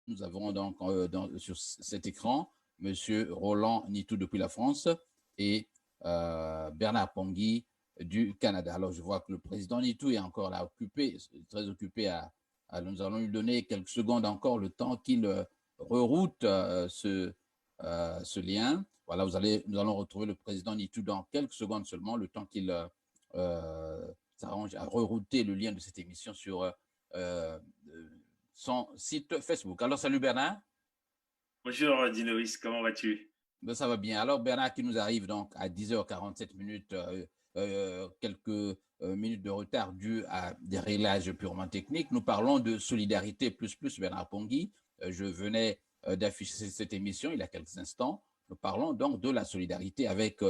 Nous avons donc sur cet écran M. Roland Nitou depuis la France et Bernard Pongui du Canada. Alors, je vois que le président Nitou est encore là occupé, très occupé nous allons lui donner quelques secondes encore, le temps qu'il reroute ce lien. Voilà, nous allons retrouver le président Nitou dans quelques secondes seulement, le temps qu'il s'arrange à rerouter le lien de cette émission sur son site Facebook. Alors, salut Bernard. Bonjour Dinovis, comment vas-tu? Ben, ça va bien. Alors, Bernard qui nous arrive donc à 10h47 minutes, quelques minutes de retard dû à des réglages purement techniques. Nous parlons de solidarité plus Bernard Pongui. Je venais d'afficher cette émission il y a quelques instants. Nous parlons donc de la solidarité avec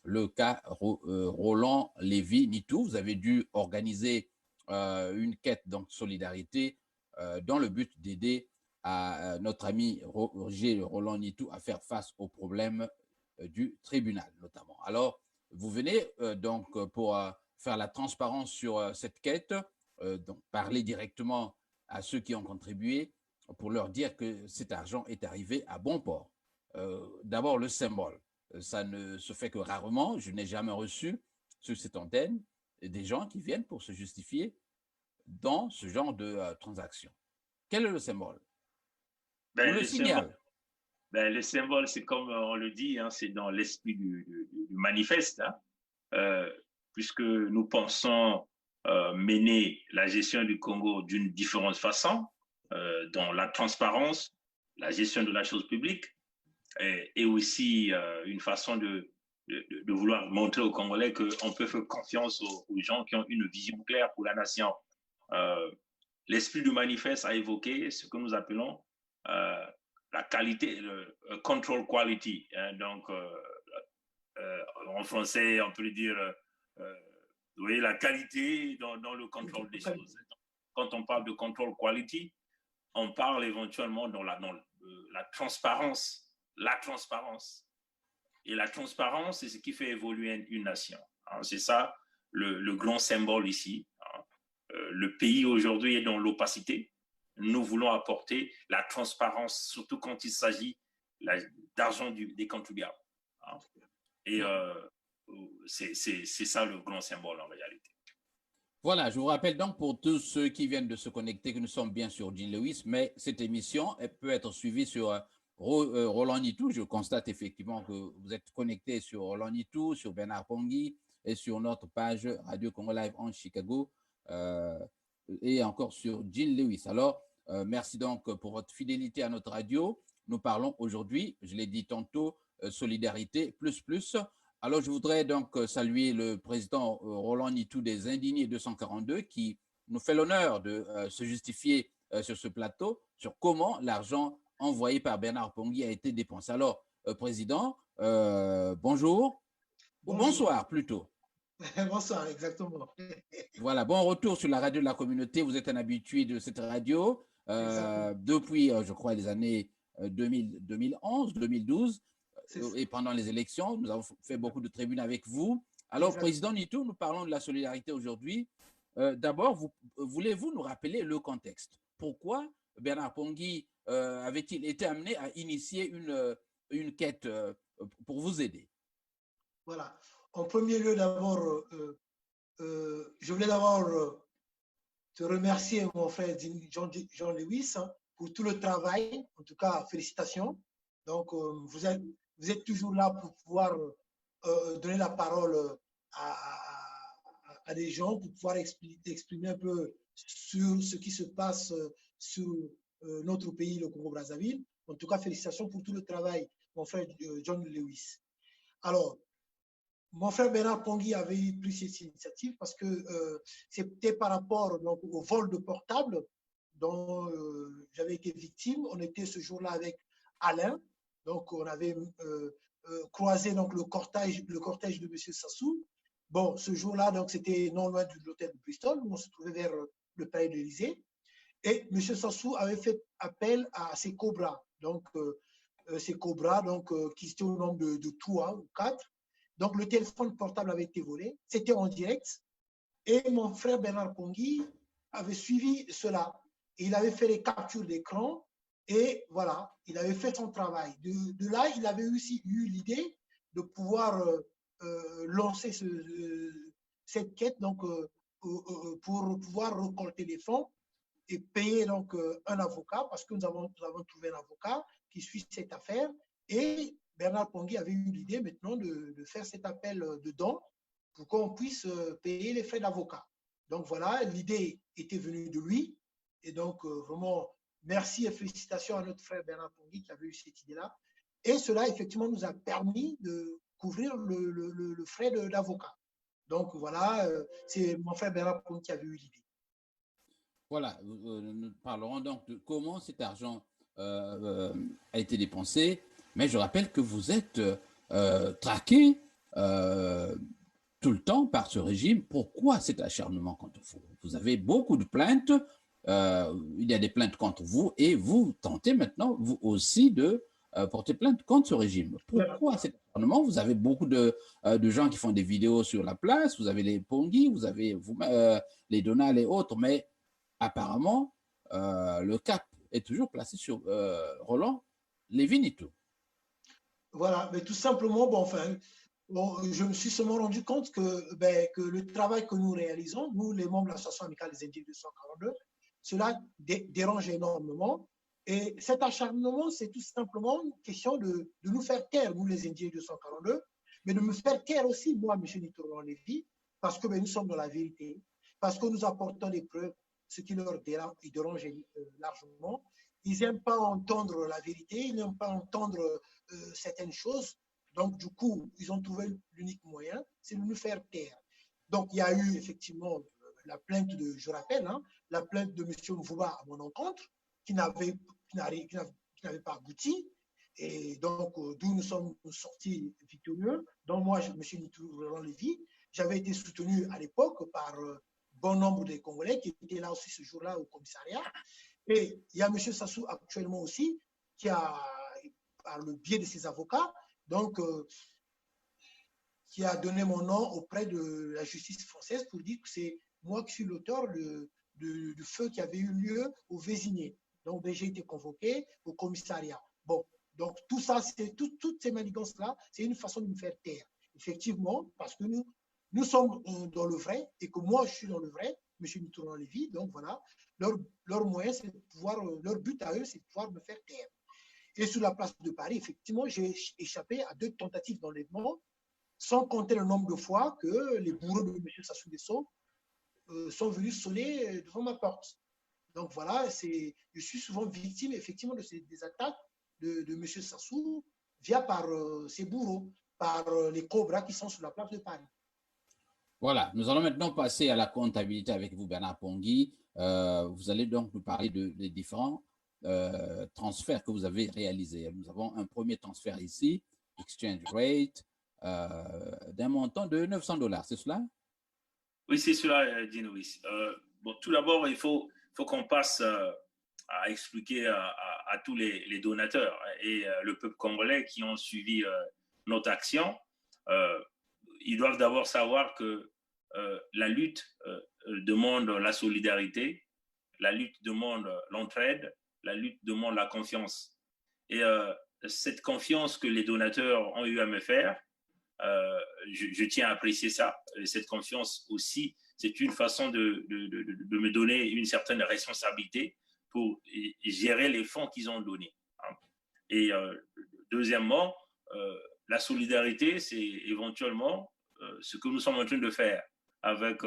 le cas Roland Lévy Nitou. Vous avez dû organiser une quête donc solidarité dans le but d'aider à notre ami Roger Roland Nitou à faire face aux problèmes du tribunal notamment. Alors, vous venez donc pour faire la transparence sur cette quête, donc parler directement à ceux qui ont contribué pour leur dire que cet argent est arrivé à bon port. D'abord, le symbole. Ça ne se fait que rarement. Je n'ai jamais reçu sur cette antenne des gens qui viennent pour se justifier dans ce genre de transaction. Quel est le symbole? Le signal. Le symbole, c'est comme on le dit, hein, c'est dans l'esprit du manifeste, hein, puisque nous pensons mener la gestion du Congo d'une différente façon, dans la transparence, la gestion de la chose publique, et aussi une façon de vouloir montrer aux Congolais qu'on peut faire confiance aux gens qui ont une vision claire pour la nation. L'esprit du manifeste a évoqué ce que nous appelons la qualité, le control quality. Hein, donc, en français, on peut le dire, vous voyez, la qualité dans le contrôle des choses. Quand on parle de control quality, on parle éventuellement dans la transparence. La transparence. Et la transparence, c'est ce qui fait évoluer une nation. Hein, c'est ça le grand symbole ici. Hein. Le pays aujourd'hui est dans l'opacité. Nous voulons apporter la transparence, surtout quand il s'agit d'argent des contribuables. Hein. Et c'est ça le grand symbole en réalité. Voilà, je vous rappelle donc pour tous ceux qui viennent de se connecter que nous sommes bien sur Jean Lewis, mais cette émission elle peut être suivie sur Roland Nitou. Je constate effectivement que vous êtes connecté sur Roland Nitou, sur Bernard Pongui et sur notre page Radio Congo Live en Chicago et encore sur Jean Lewis. Alors, merci donc pour votre fidélité à notre radio. Nous parlons aujourd'hui, je l'ai dit tantôt, solidarité plus. Alors, je voudrais donc saluer le président Roland Nitou des Indignés 242 qui nous fait l'honneur de se justifier sur ce plateau sur comment l'argent envoyé par Bernard Pongui a été dépensé. Alors, président, bonjour. Bonsoir plutôt. Bonsoir, exactement. Voilà, bon retour sur la radio de la communauté. Vous êtes un habitué de cette radio depuis, je crois, les années 2011, 2012. Et pendant les élections, nous avons fait beaucoup de tribunes avec vous. Alors, exactement. Président Nitou, nous parlons de la solidarité aujourd'hui. D'abord, voulez-vous nous rappeler le contexte? Pourquoi Bernard Pongui avait-il été amené à initier une quête pour vous aider? Voilà. En premier lieu, d'abord, je voulais d'abord te remercier, mon frère Jean Lewis, hein, pour tout le travail. En tout cas, félicitations. Donc, vous êtes toujours là pour pouvoir donner la parole à des gens, pour pouvoir exprimer un peu sur ce qui se passe sur notre pays, le Congo-Brazzaville. En tout cas, félicitations pour tout le travail, mon frère John Lewis. Alors, mon frère Bernard Pongui avait pris cette initiative parce que c'était par rapport donc, au vol de portable dont j'avais été victime. On était ce jour-là avec Alain. Donc, on avait croisé donc, le cortège de M. Sassou. Bon, ce jour-là, donc c'était non loin de l'hôtel de Bristol, où on se trouvait vers le palais de l'Élysée. Et M. Sassou avait fait appel à ses cobras. Donc, ces cobras, donc, qui étaient au nombre de 3 ou 4. Donc, le téléphone portable avait été volé. C'était en direct. Et mon frère Bernard Pongui avait suivi cela. Et il avait fait les captures d'écran Et voilà, il avait fait son travail. De là, il avait aussi eu l'idée de pouvoir lancer cette quête donc, pour pouvoir récolter les fonds et payer donc un avocat, parce que nous avons trouvé un avocat qui suit cette affaire. Et Bernard Pongui avait eu l'idée maintenant de faire cet appel de dons pour qu'on puisse payer les frais d'avocat. Donc voilà, l'idée était venue de lui. Et donc vraiment, merci et félicitations à notre frère Bernard Pongui qui avait eu cette idée-là. Et cela, effectivement, nous a permis de couvrir le frais d'avocat. Donc voilà, c'est mon frère Bernard Pongui qui avait eu l'idée. Voilà, nous parlerons donc de comment cet argent a été dépensé, mais je rappelle que vous êtes traqué tout le temps par ce régime. Pourquoi cet acharnement contre vous? Vous avez beaucoup de plaintes, il y a des plaintes contre vous et vous tentez maintenant, vous aussi, de porter plainte contre ce régime. Pourquoi cet acharnement? Vous avez beaucoup de gens qui font des vidéos sur la place, vous avez les Pongui, vous avez les Donald et autres, mais apparemment, le cap est toujours placé sur Roland Lévy-Nittou. Voilà, mais tout simplement, bon, enfin, bon, je me suis seulement rendu compte que le travail que nous réalisons, nous, les membres de l'Association amicale des Indiens 242, cela dérange énormément. Et cet acharnement, c'est tout simplement une question de nous faire taire, nous, les Indiens 242, mais de me faire taire aussi, moi, M. Nittou-Roland-Lévy, parce que nous sommes dans la vérité, parce que nous apportons des preuves, ce qui leur dérange largement. Ils n'aiment pas entendre la vérité, ils n'aiment pas entendre certaines choses. Donc, du coup, ils ont trouvé l'unique moyen, c'est de nous faire taire. Donc, il y a eu effectivement la plainte je rappelle, hein, la plainte de M. Mvouba à mon encontre, qui n'avait pas abouti. Et donc, d'où nous sommes sortis victorieux. Donc, moi, M. Nittou-Roland-Lévy, j'avais été soutenu à l'époque par bon nombre de Congolais qui étaient là aussi ce jour-là au commissariat. Et il y a M. Sassou actuellement aussi qui a, par le biais de ses avocats, donc, qui a donné mon nom auprès de la justice française pour dire que c'est moi qui suis l'auteur du feu qui avait eu lieu au Vésiné. Donc, j'ai été convoqué au commissariat. Bon, donc tout ça, toutes ces manigances-là, c'est une façon de me faire taire. Effectivement, parce que nous sommes dans le vrai et que moi, je suis dans le vrai, M. Nittou-Roland-Lévy, donc voilà, leur moyen, c'est de pouvoir, leur but à eux, c'est de pouvoir me faire taire. Et sur la place de Paris, effectivement, j'ai échappé à 2 tentatives d'enlèvement, sans compter le nombre de fois que les bourreaux de M. Sassou Nguesso sont venus sonner devant ma porte. Donc voilà, je suis souvent victime effectivement des attaques de M. Sassou par ses bourreaux, par les cobras qui sont sur la place de Paris. Voilà, nous allons maintenant passer à la comptabilité avec vous, Bernard Pongui. Vous allez donc nous parler des différents transferts que vous avez réalisés. Nous avons un premier transfert ici, exchange rate, d'un montant de $900, c'est cela? Oui, c'est cela, Dinois. Bon, tout d'abord, il faut qu'on passe à expliquer à tous les donateurs et le peuple congolais qui ont suivi notre action. Ils doivent d'abord savoir que la lutte demande la solidarité, la lutte demande l'entraide, la lutte demande la confiance. Et cette confiance que les donateurs ont eu à me faire, je tiens à apprécier ça. Et cette confiance aussi, c'est une façon de me donner une certaine responsabilité pour gérer les fonds qu'ils ont donnés. Et deuxièmement, la solidarité, c'est éventuellement ce que nous sommes en train de faire avec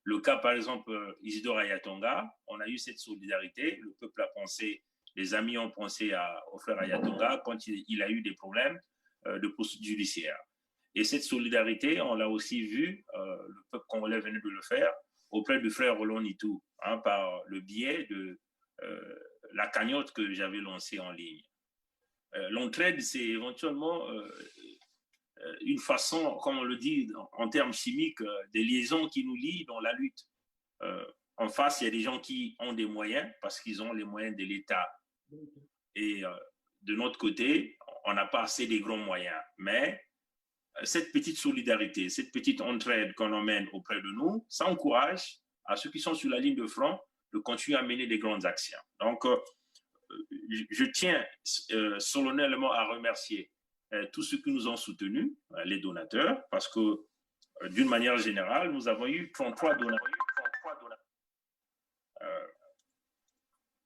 le cas, par exemple, Isidore Ayatonga. On a eu cette solidarité, le peuple a pensé, les amis ont pensé au frère Ayatonga quand il a eu des problèmes de poursuite judiciaire. Et cette solidarité, on l'a aussi vu, le peuple congolais venait de le faire auprès du frère Roland Nittou, par le biais de la cagnotte que j'avais lancée en ligne. L'entraide, c'est éventuellement une façon, comme on le dit en termes chimiques, des liaisons qui nous lient dans la lutte. En face, il y a des gens qui ont des moyens parce qu'ils ont les moyens de l'État. Et de notre côté, on n'a pas assez des grands moyens. Mais cette petite solidarité, cette petite entraide qu'on emmène auprès de nous, ça encourage à ceux qui sont sur la ligne de front de continuer à mener des grandes actions. Donc, je tiens solennellement à remercier tous ceux qui nous ont soutenus, les donateurs, parce que d'une manière générale, nous avons eu 33 donateurs.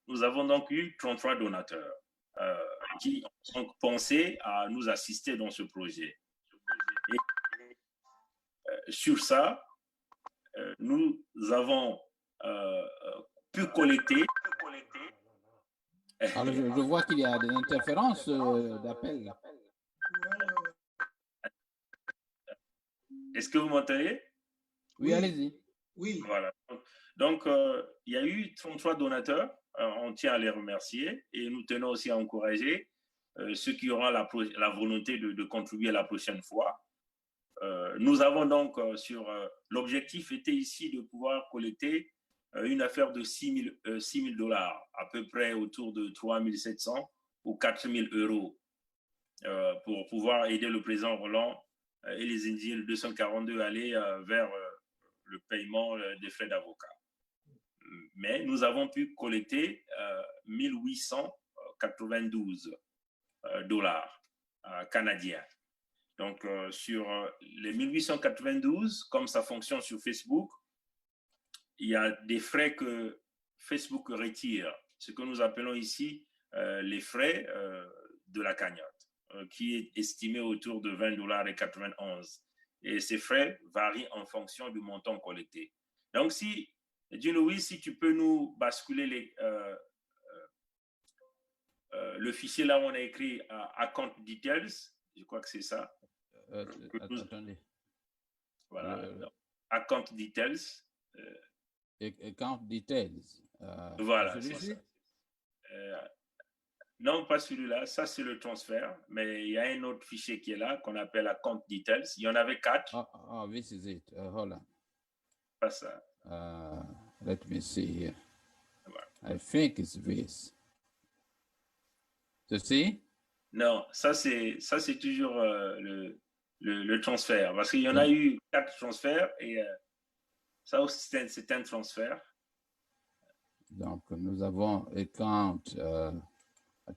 Nous avons donc eu 33 donateurs qui ont pensé à nous assister dans ce projet. Et sur ça, nous avons pu collecter. Alors, je vois qu'il y a des interférences d'appel. Est-ce que vous m'entendez? Oui, allez-y. Oui. Voilà. Donc, il y a eu 33 donateurs. On tient à les remercier et nous tenons aussi à encourager ceux qui auront la volonté de contribuer la prochaine fois. Nous avons donc l'objectif était ici de pouvoir collecter une affaire de 6 000 dollars, à peu près autour de 3 700 ou 4 000 euros, pour pouvoir aider le président Roland et les indigènes 242 à aller vers le paiement des frais d'avocat. Mais nous avons pu collecter 1892 dollars canadiens. Donc, sur les 1892, comme ça fonctionne sur Facebook, il y a des frais que Facebook retire, ce que nous appelons ici les frais de la cagnotte, qui est estimé autour de 20 dollars et 91. Et ces frais varient en fonction du montant collecté. Donc, si, Louis, si tu peux nous basculer le fichier là où on a écrit account details, je crois que c'est ça. Attendez. Voilà. Account details. Account details. Voilà, c'est ça. Non, pas celui-là. Ça, c'est le transfert. Mais il y a un autre fichier qui est là qu'on appelle account details. Il y en avait 4. Oh, this is it. Hold on. Pas ça. Let me see here. I think it's this. Ceci? Non, ça c'est toujours le transfert. Parce qu'il y en a eu 4 transferts et ça aussi c'est un transfert. Donc, nous avons account.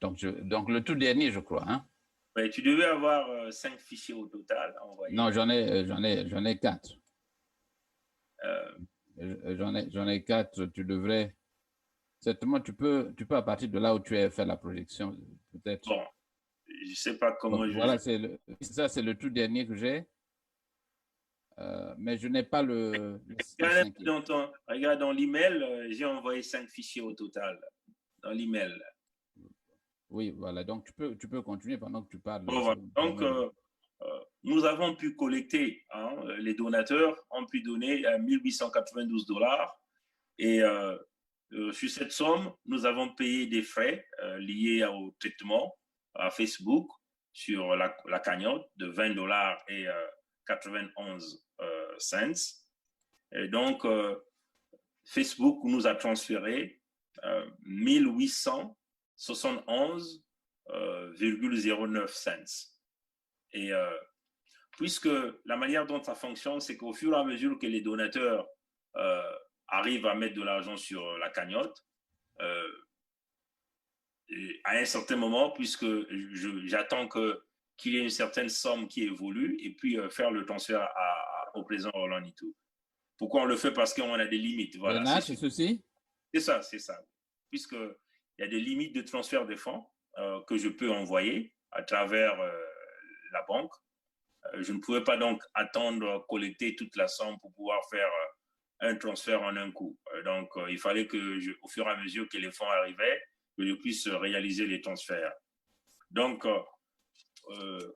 Donc, le tout dernier, je crois. Hein? Ouais, tu devais avoir 5 fichiers au total envoyés. Non, j'en ai 4. J'en ai 4. Tu devrais. Certainement, tu peux à partir de là où tu as fait la projection, peut-être. Bon, je ne sais pas comment Voilà, c'est le tout dernier que j'ai. Mais je n'ai pas le regarde dans l'email, j'ai envoyé 5 fichiers au total dans l'email. Oui, voilà. Donc, tu peux continuer pendant que tu parles. Bon, voilà. Donc, nous avons pu collecter, les donateurs ont pu donner 1892 dollars et sur cette somme, nous avons payé des frais liés au traitement à Facebook sur la cagnotte de 20 dollars et 91 cents. Et donc, Facebook nous a transféré 1871,09 cents. Et puisque la manière dont ça fonctionne, c'est qu'au fur et à mesure que les donateurs arrivent à mettre de l'argent sur la cagnotte, à un certain moment, puisque j'attends qu'il y ait une certaine somme qui évolue et puis faire le transfert au président Roland Nito. Pourquoi on le fait? Parce qu'on a des limites. Voilà, c'est ceci? C'est ça. Puisqu'il y a des limites de transfert de fonds que je peux envoyer à travers la banque. Je ne pouvais pas donc attendre, collecter toute la somme pour pouvoir faire un transfert en un coup. Donc, il fallait que, au fur et à mesure que les fonds arrivaient, que je puisse réaliser les transferts. Donc,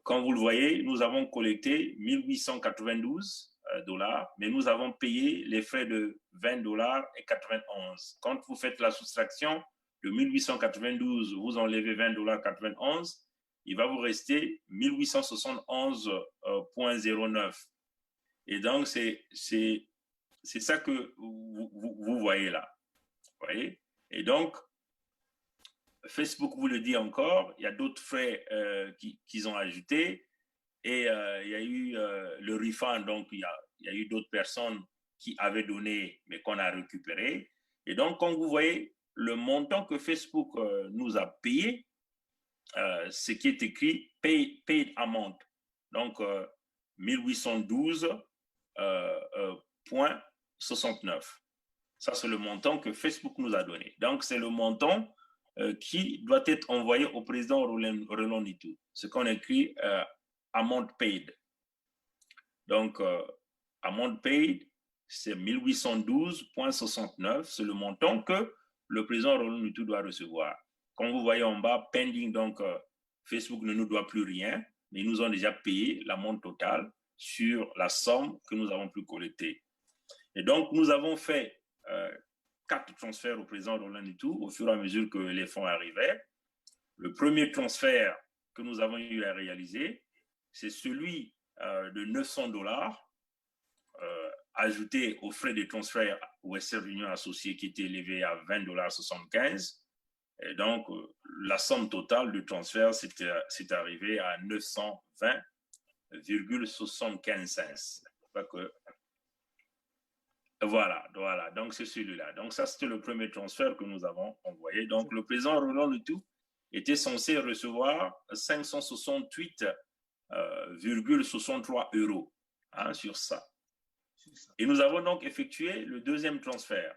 comme vous le voyez, nous avons collecté 1892 dollars, mais nous avons payé les frais de 20 dollars et 91. Quand vous faites la soustraction de 1892, vous enlevez 20 dollars 91, il va vous rester 1871,09. Et donc, c'est ça que vous voyez là. Vous voyez? Et donc, Facebook vous le dit encore, il y a d'autres frais qu'ils ont ajoutés et il y a eu le refund, donc il y a eu d'autres personnes qui avaient donné mais qu'on a récupéré. Et donc, comme vous voyez, le montant que Facebook nous a payé, ce qui est écrit paid amount. Donc, 1812,69. Ça, c'est le montant que Facebook nous a donné. Donc, c'est le montant qui doit être envoyé au président Roland Itou. Ce qu'on écrit amount paid. Donc, amount paid, c'est 1812,69. C'est le montant que le président Roland Itou doit recevoir. Comme vous voyez en bas, pending, donc Facebook ne nous doit plus rien, mais ils nous ont déjà payé l'amount total sur la somme que nous avons pu collecter. Et donc, nous avons fait 4 transferts au président Roland Itou au fur et à mesure que les fonds arrivaient. Le premier transfert que nous avons eu à réaliser, c'est celui de $900 ajouté aux frais de transfert Western Union Associés qui était élevé à $20,75. Et donc, la somme totale du transfert, c'est arrivé à 920,75 cents. Voilà, donc c'est celui-là. Donc ça, c'était le premier transfert que nous avons envoyé. Donc le président Roland Itou était censé recevoir 568,63 € sur ça. Et nous avons donc effectué le deuxième transfert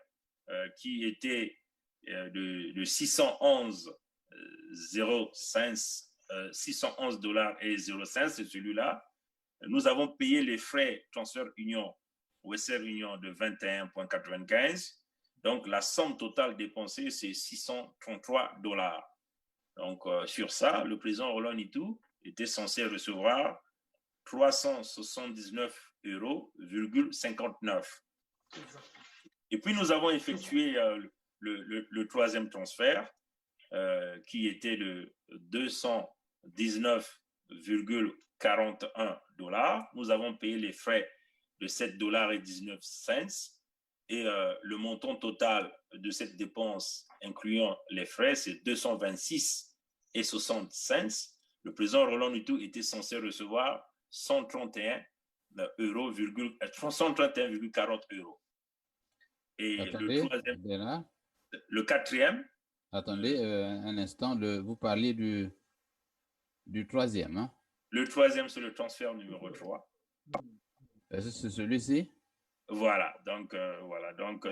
qui était de 611 dollars et 05, c'est celui-là. Nous avons payé les frais transfert Union Western Union de 21,95. Donc, la somme totale dépensée, c'est $633. Donc, sur ça, le président Roland Itou était censé recevoir 379,59 €. Et puis, nous avons effectué le troisième transfert qui était de 219,41 $. Nous avons payé les frais de $7,19 et le montant total de cette dépense, incluant les frais, c'est 226,60 $. Le président Roland Itou était censé recevoir 131,40 €. Et attendez, le quatrième. Attendez un instant, vous parlez du troisième. Hein? Le troisième, c'est le transfert numéro 3. C'est celui-ci? Voilà, donc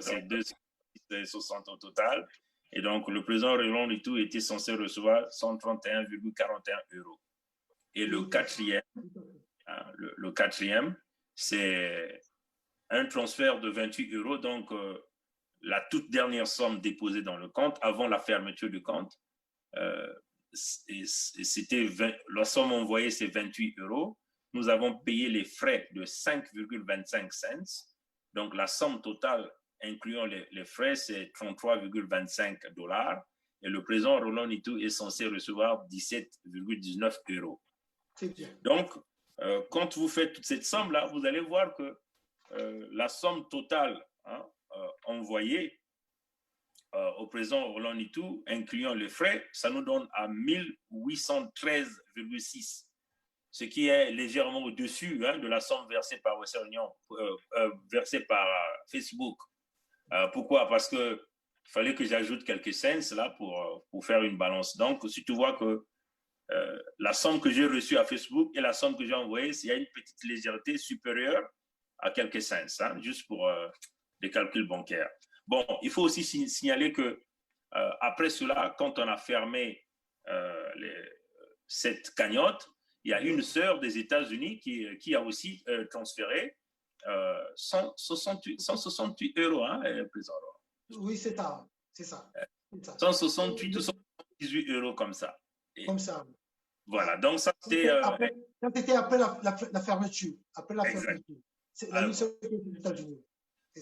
c'est 260 au total. Et donc, le président Roland Itou était censé recevoir 131,41 €. Et le quatrième, c'est un transfert de 28 €. Donc, la toute dernière somme déposée dans le compte avant la fermeture du compte, la somme envoyée, c'est 28 €. Nous avons payé les frais de 5,25 cents. Donc, la somme totale, incluant les frais, c'est 33,25 $. Et le président Roland Itou est censé recevoir 17,19 €. Donc, quand vous faites toute cette somme-là, vous allez voir que la somme totale envoyée au président Roland Itou, incluant les frais, ça nous donne à 1813,6, ce qui est légèrement au-dessus de la somme versée par Western Union, versée par Facebook. Pourquoi? Parce qu'il fallait que j'ajoute quelques cents là pour faire une balance. Donc, si tu vois que la somme que j'ai reçue à Facebook et la somme que j'ai envoyée, il y a une petite légèreté supérieure à quelques cents, juste pour des calculs bancaires. Bon, il faut aussi signaler que après cela, quand on a fermé cette cagnotte, il y a une sœur des États-Unis qui a aussi transféré 168 €, président. Oui, c'est ça. 168 ou 118 € comme ça. Comme ça. Voilà, donc ça c'était... C'était après la fermeture. Après la fermeture. C'est la mission des États-Unis.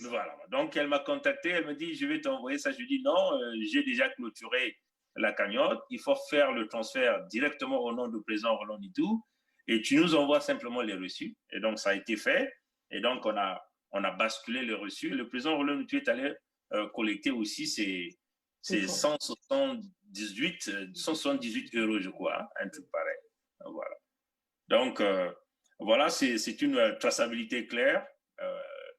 Voilà, donc elle m'a contacté, elle me dit, je vais t'envoyer ça. Je lui dis non, j'ai déjà clôturé la cagnotte, il faut faire le transfert directement au nom du président Roland Itou et tu nous envoies simplement les reçus. Et donc ça a été fait, et donc on a basculé les reçus. Le président Roland Itou est allé collecter aussi ses 178 €, je crois, un truc pareil. Voilà. Donc, voilà, c'est une traçabilité claire.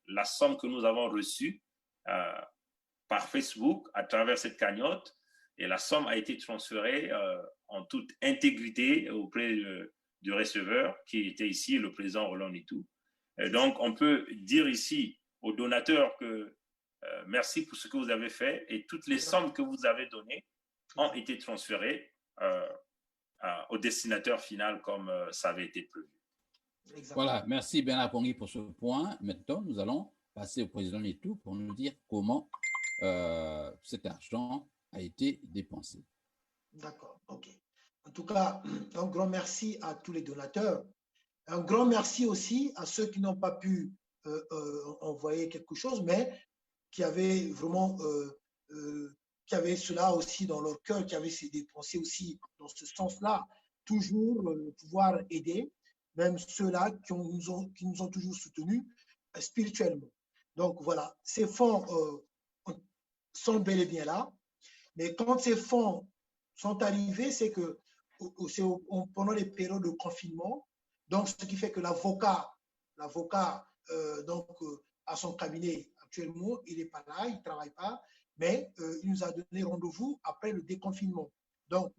La somme que nous avons reçue par Facebook à travers cette cagnotte et la somme a été transférée en toute intégrité auprès du receveur qui était ici, le président Roland Itou. Donc, on peut dire ici aux donateurs que merci pour ce que vous avez fait et toutes les sommes que vous avez données ont été transférées au destinataire final comme ça avait été prévu. Exactement. Voilà, merci Bernard Pongui pour ce point. Maintenant, nous allons passer au président Itou pour nous dire comment cet argent a été dépensé. D'accord, ok. En tout cas, un grand merci à tous les donateurs. Un grand merci aussi à ceux qui n'ont pas pu envoyer quelque chose, mais qui avaient vraiment, qui avaient cela aussi dans leur cœur, qui avaient ces pensées aussi dans ce sens-là, toujours pouvoir aider, même ceux-là qui nous ont toujours soutenus spirituellement. Donc voilà, ces fonds sont bel et bien là, mais quand ces fonds sont arrivés, c'est que pendant les périodes de confinement, donc ce qui fait que l'avocat à son cabinet actuellement, il n'est pas là, il ne travaille pas, mais il nous a donné rendez-vous après le déconfinement. Donc,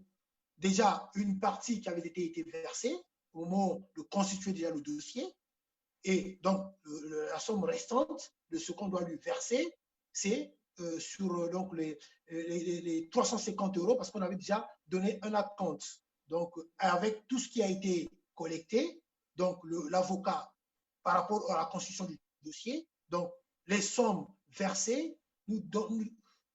déjà, une partie qui avait été versée au moment de constituer déjà le dossier, et donc la somme restante de ce qu'on doit lui verser, c'est sur donc, les 350 € parce qu'on avait déjà donné un acompte. Donc, avec tout ce qui a été collecté, donc l'avocat, par rapport à la constitution du dossier, donc les sommes versées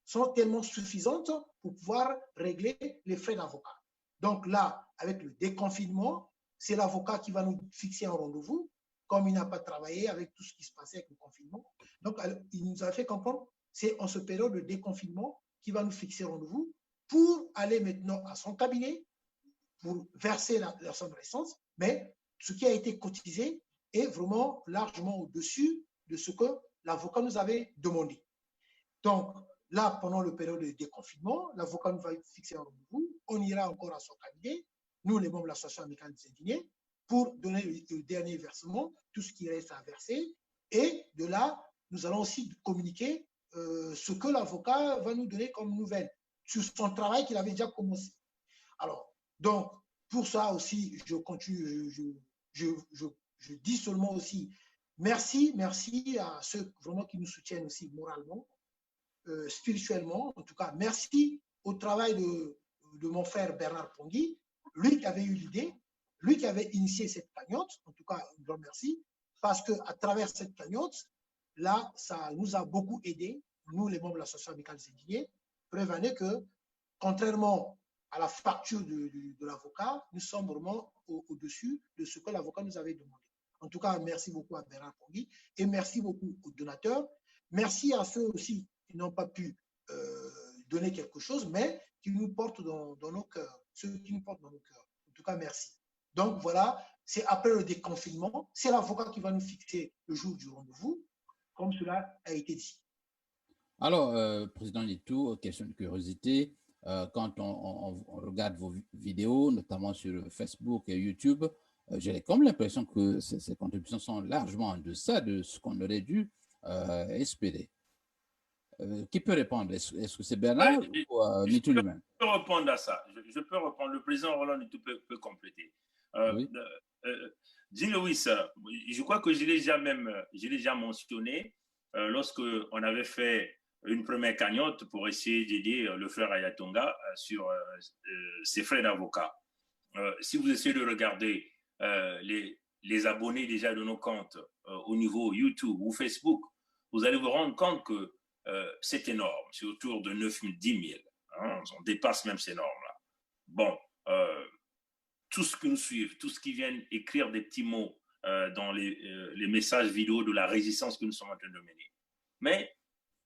sont tellement suffisantes pour pouvoir régler les frais d'avocat. Donc là, avec le déconfinement, c'est l'avocat qui va nous fixer un rendez-vous, comme il n'a pas travaillé avec tout ce qui se passait avec le confinement. Donc, il nous a fait comprendre, c'est en ce période de déconfinement qu'il va nous fixer rendez-vous pour aller maintenant à son cabinet, pour verser la somme restante, mais ce qui a été cotisé est vraiment largement au-dessus de ce que l'avocat nous avait demandé. Donc, là, pendant le période de déconfinement, l'avocat nous va fixer un rendez-vous, on ira encore à son cabinet, nous, les membres de l'association amicale des indigés, pour donner le dernier versement, tout ce qui reste à verser, et de là, nous allons aussi communiquer ce que l'avocat va nous donner comme nouvelle sur son travail qu'il avait déjà commencé. Alors, donc, pour ça aussi, je continue, je dis seulement aussi merci à ceux vraiment qui nous soutiennent aussi moralement, spirituellement. En tout cas, merci au travail de mon frère Bernard Pongui, lui qui avait eu l'idée, lui qui avait initié cette cagnotte. En tout cas, un grand merci, parce qu'à travers cette cagnotte, là, ça nous a beaucoup aidé, nous, les membres de l'association amicale des indigés. Preuve en est que, contrairement à la facture de l'avocat, nous sommes vraiment au-dessus de ce que l'avocat nous avait demandé. En tout cas, merci beaucoup à Bernard Pongui et merci beaucoup aux donateurs. Merci à ceux aussi qui n'ont pas pu donner quelque chose, mais qui nous portent dans nos cœurs, ceux qui nous portent dans nos cœurs. En tout cas, merci. Donc voilà, c'est après le déconfinement, c'est l'avocat qui va nous fixer le jour du rendez-vous, comme cela a été dit. Alors, Président Itou, question de curiosité, quand on regarde vos vidéos, notamment sur Facebook et YouTube, j'ai comme l'impression que ces contributions sont largement en deçà de ce qu'on aurait dû espérer. Qui peut répondre? Est-ce que c'est Bernard ou Nitou lui-même? Je peux répondre à ça. Je peux répondre. Le président Roland Nitou peut compléter. Oui. Jean Lewis, je crois que je l'ai déjà mentionné lorsque on avait fait une première cagnotte pour essayer d'aider le frère Ayatonga sur ses frais d'avocat. Si vous essayez de regarder les abonnés déjà de nos comptes au niveau YouTube ou Facebook, vous allez vous rendre compte que c'est énorme, c'est autour de 9 000, 10 000. Hein, on dépasse même ces normes-là. Bon, tous ceux qui nous suivent, tous ceux qui viennent écrire des petits mots dans les messages vidéo de la résistance que nous sommes en train de mener. Mais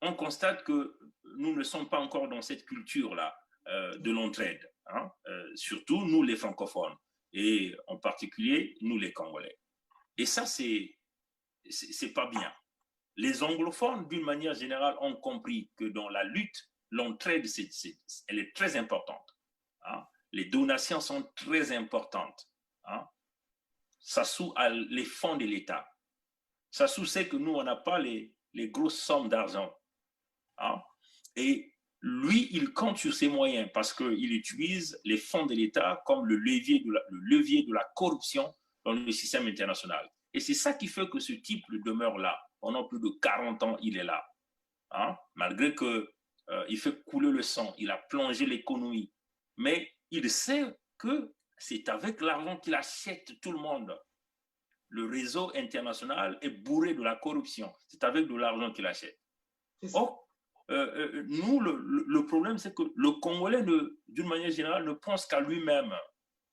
on constate que nous ne sommes pas encore dans cette culture-là de l'entraide, hein, surtout nous les francophones, et en particulier nous les Congolais. Et ça, c'est pas bien. Les anglophones, d'une manière générale, ont compris que dans la lutte, l'entraide, elle est très importante. Hein. Les donations sont très importantes. Hein. Ça sous les fonds de l'État. Ça sous c'est que nous, on n'a pas les grosses sommes d'argent. Hein. Et lui, il compte sur ses moyens parce qu'il utilise les fonds de l'État comme le levier de la corruption dans le système international. Et c'est ça qui fait que ce type demeure là. Pendant plus de 40 ans, il est là. Hein? Malgré qu'il fait couler le sang, il a plongé l'économie. Mais il sait que c'est avec l'argent qu'il achète tout le monde. Le réseau international est bourré de la corruption. C'est avec de l'argent qu'il achète. Or, nous, le problème, c'est que le Congolais, d'une manière générale, ne pense qu'à lui-même.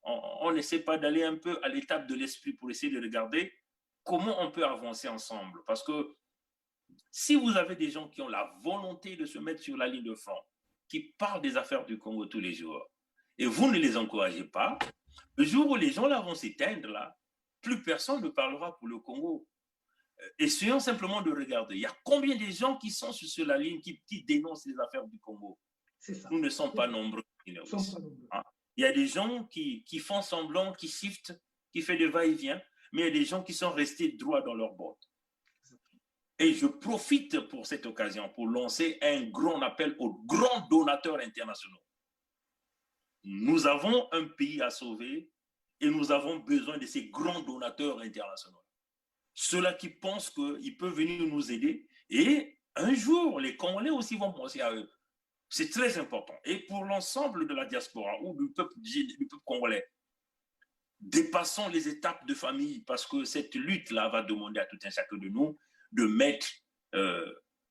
On n'essaie pas d'aller un peu à l'étape de l'esprit pour essayer de regarder comment on peut avancer ensemble. Parce que si vous avez des gens qui ont la volonté de se mettre sur la ligne de front, qui parlent des affaires du Congo tous les jours, et vous ne les encouragez pas, le jour où les gens là vont s'éteindre, là, plus personne ne parlera pour le Congo. Essayons simplement de regarder. Il y a combien de gens qui sont sur la ligne, qui dénoncent les affaires du Congo? Nous ne sommes pas nombreux. Il y a des gens qui font semblant, qui shiftent, qui font des va-et-vient, mais il y a des gens qui sont restés droits dans leur bottes. Et je profite pour cette occasion pour lancer un grand appel aux grands donateurs internationaux. Nous avons un pays à sauver et nous avons besoin de ces grands donateurs internationaux. Ceux-là qui pensent qu'ils peuvent venir nous aider et un jour, les Congolais aussi vont penser à eux. C'est très important. Et pour l'ensemble de la diaspora ou du peuple congolais, dépassons les étapes de famille parce que cette lutte-là va demander à tout un chacun de nous de mettre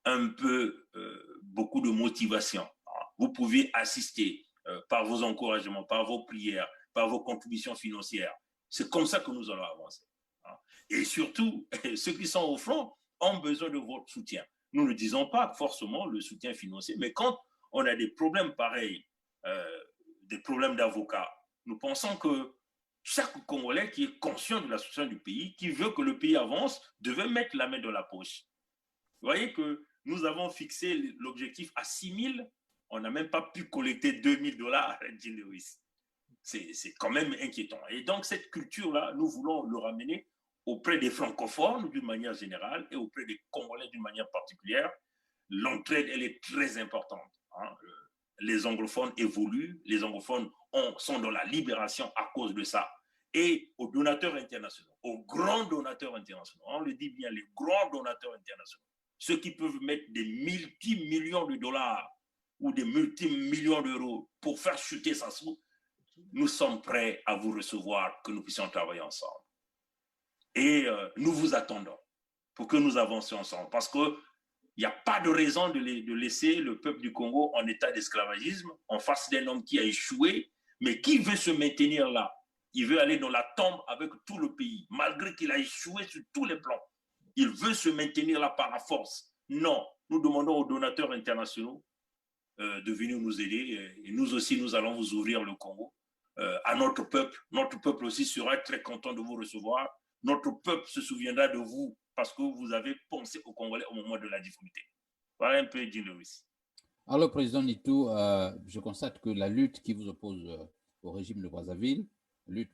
un peu beaucoup de motivation. Vous pouvez assister par vos encouragements, par vos prières, par vos contributions financières. C'est comme ça que nous allons avancer. Et surtout, ceux qui sont au front ont besoin de votre soutien. Nous ne disons pas forcément le soutien financier, mais quand on a des problèmes pareils, des problèmes d'avocats, nous pensons que chaque Congolais qui est conscient de la situation du pays, qui veut que le pays avance, devait mettre la main dans la poche. Vous voyez que nous avons fixé l'objectif à 6 000, on n'a même pas pu collecter 2 000 $ à Jean Lewis. C'est quand même inquiétant. Et donc cette culture-là, nous voulons le ramener auprès des francophones d'une manière générale et auprès des Congolais d'une manière particulière. L'entraide, elle est très importante. Les anglophones évoluent, les anglophones sont dans la libération à cause de ça. Et aux donateurs internationaux, aux grands donateurs internationaux, on le dit bien, les grands donateurs internationaux, ceux qui peuvent mettre des multimillions de dollars ou des multimillions d'euros pour faire chuter sa soupe, nous sommes prêts à vous recevoir, que nous puissions travailler ensemble. Et nous vous attendons pour que nous avancions ensemble, parce que il n'y a pas de raison de laisser le peuple du Congo en état d'esclavagisme en face d'un homme qui a échoué, mais qui veut se maintenir là. Il veut aller dans la tombe avec tout le pays, malgré qu'il a échoué sur tous les plans. Il veut se maintenir là par la force. Non, nous demandons aux donateurs internationaux de venir nous aider. Et nous aussi, nous allons vous ouvrir le Congo à notre peuple. Notre peuple aussi sera très content de vous recevoir. Notre peuple se souviendra de vous parce que vous avez pensé aux Congolais au moment de la difficulté. Voilà un peu, Jean Lewis. Alors, Président Nitou, je constate que la lutte qui vous oppose au régime de Brazzaville, lutte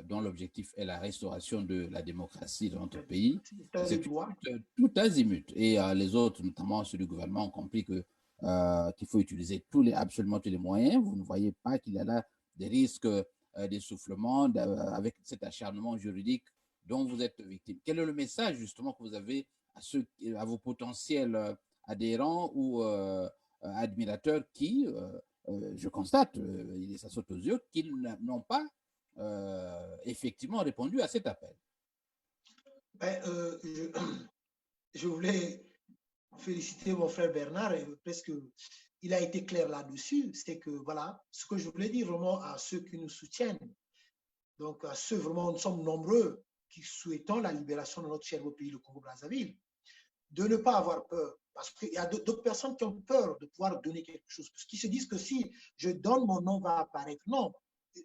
dont l'objectif est la restauration de la démocratie dans notre pays, c'est tout azimut. Et les autres, notamment ceux du gouvernement, ont compris qu'il faut utiliser absolument tous les moyens. Vous ne voyez pas qu'il y a là des risques d'essoufflement avec cet acharnement juridique dont vous êtes victime. Quel est le message justement que vous avez à vos potentiels adhérents ou admirateurs qui, je constate, ça saute aux yeux, qu'ils n'ont pas effectivement répondu à cet appel? Je voulais féliciter mon frère Bernard, parce qu'il a été clair là-dessus. C'est que, voilà, ce que je voulais dire vraiment à ceux qui nous soutiennent, donc à ceux vraiment, nous sommes nombreux qui souhaitons la libération de notre cher pays, le Congo-Brazzaville, de ne pas avoir peur. Parce qu'il y a d'autres personnes qui ont peur de pouvoir donner quelque chose, parce qu'ils se disent que si je donne, mon nom va apparaître. Non,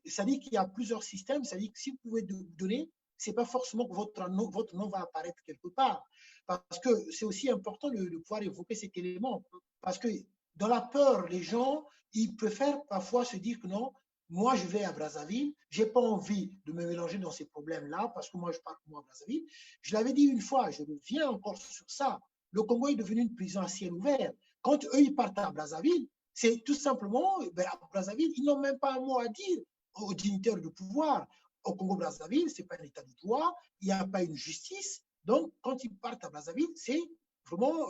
ça dit qu'il y a plusieurs systèmes, ça dit que si vous pouvez donner, ce n'est pas forcément que votre nom va apparaître quelque part. Parce que c'est aussi important de pouvoir évoquer cet élément. Parce que dans la peur, les gens, ils préfèrent parfois se dire que non, moi, je vais à Brazzaville, je n'ai pas envie de me mélanger dans ces problèmes-là parce que moi, je pars à Brazzaville. Je l'avais dit une fois, je reviens encore sur ça. Le Congo est devenu une prison à ciel ouvert. Quand eux, ils partent à Brazzaville, c'est tout simplement, à Brazzaville, ils n'ont même pas un mot à dire aux dignitaires du pouvoir. Au Congo-Brazzaville, ce n'est pas un état de droit, il n'y a pas une justice. Donc, quand ils partent à Brazzaville, c'est vraiment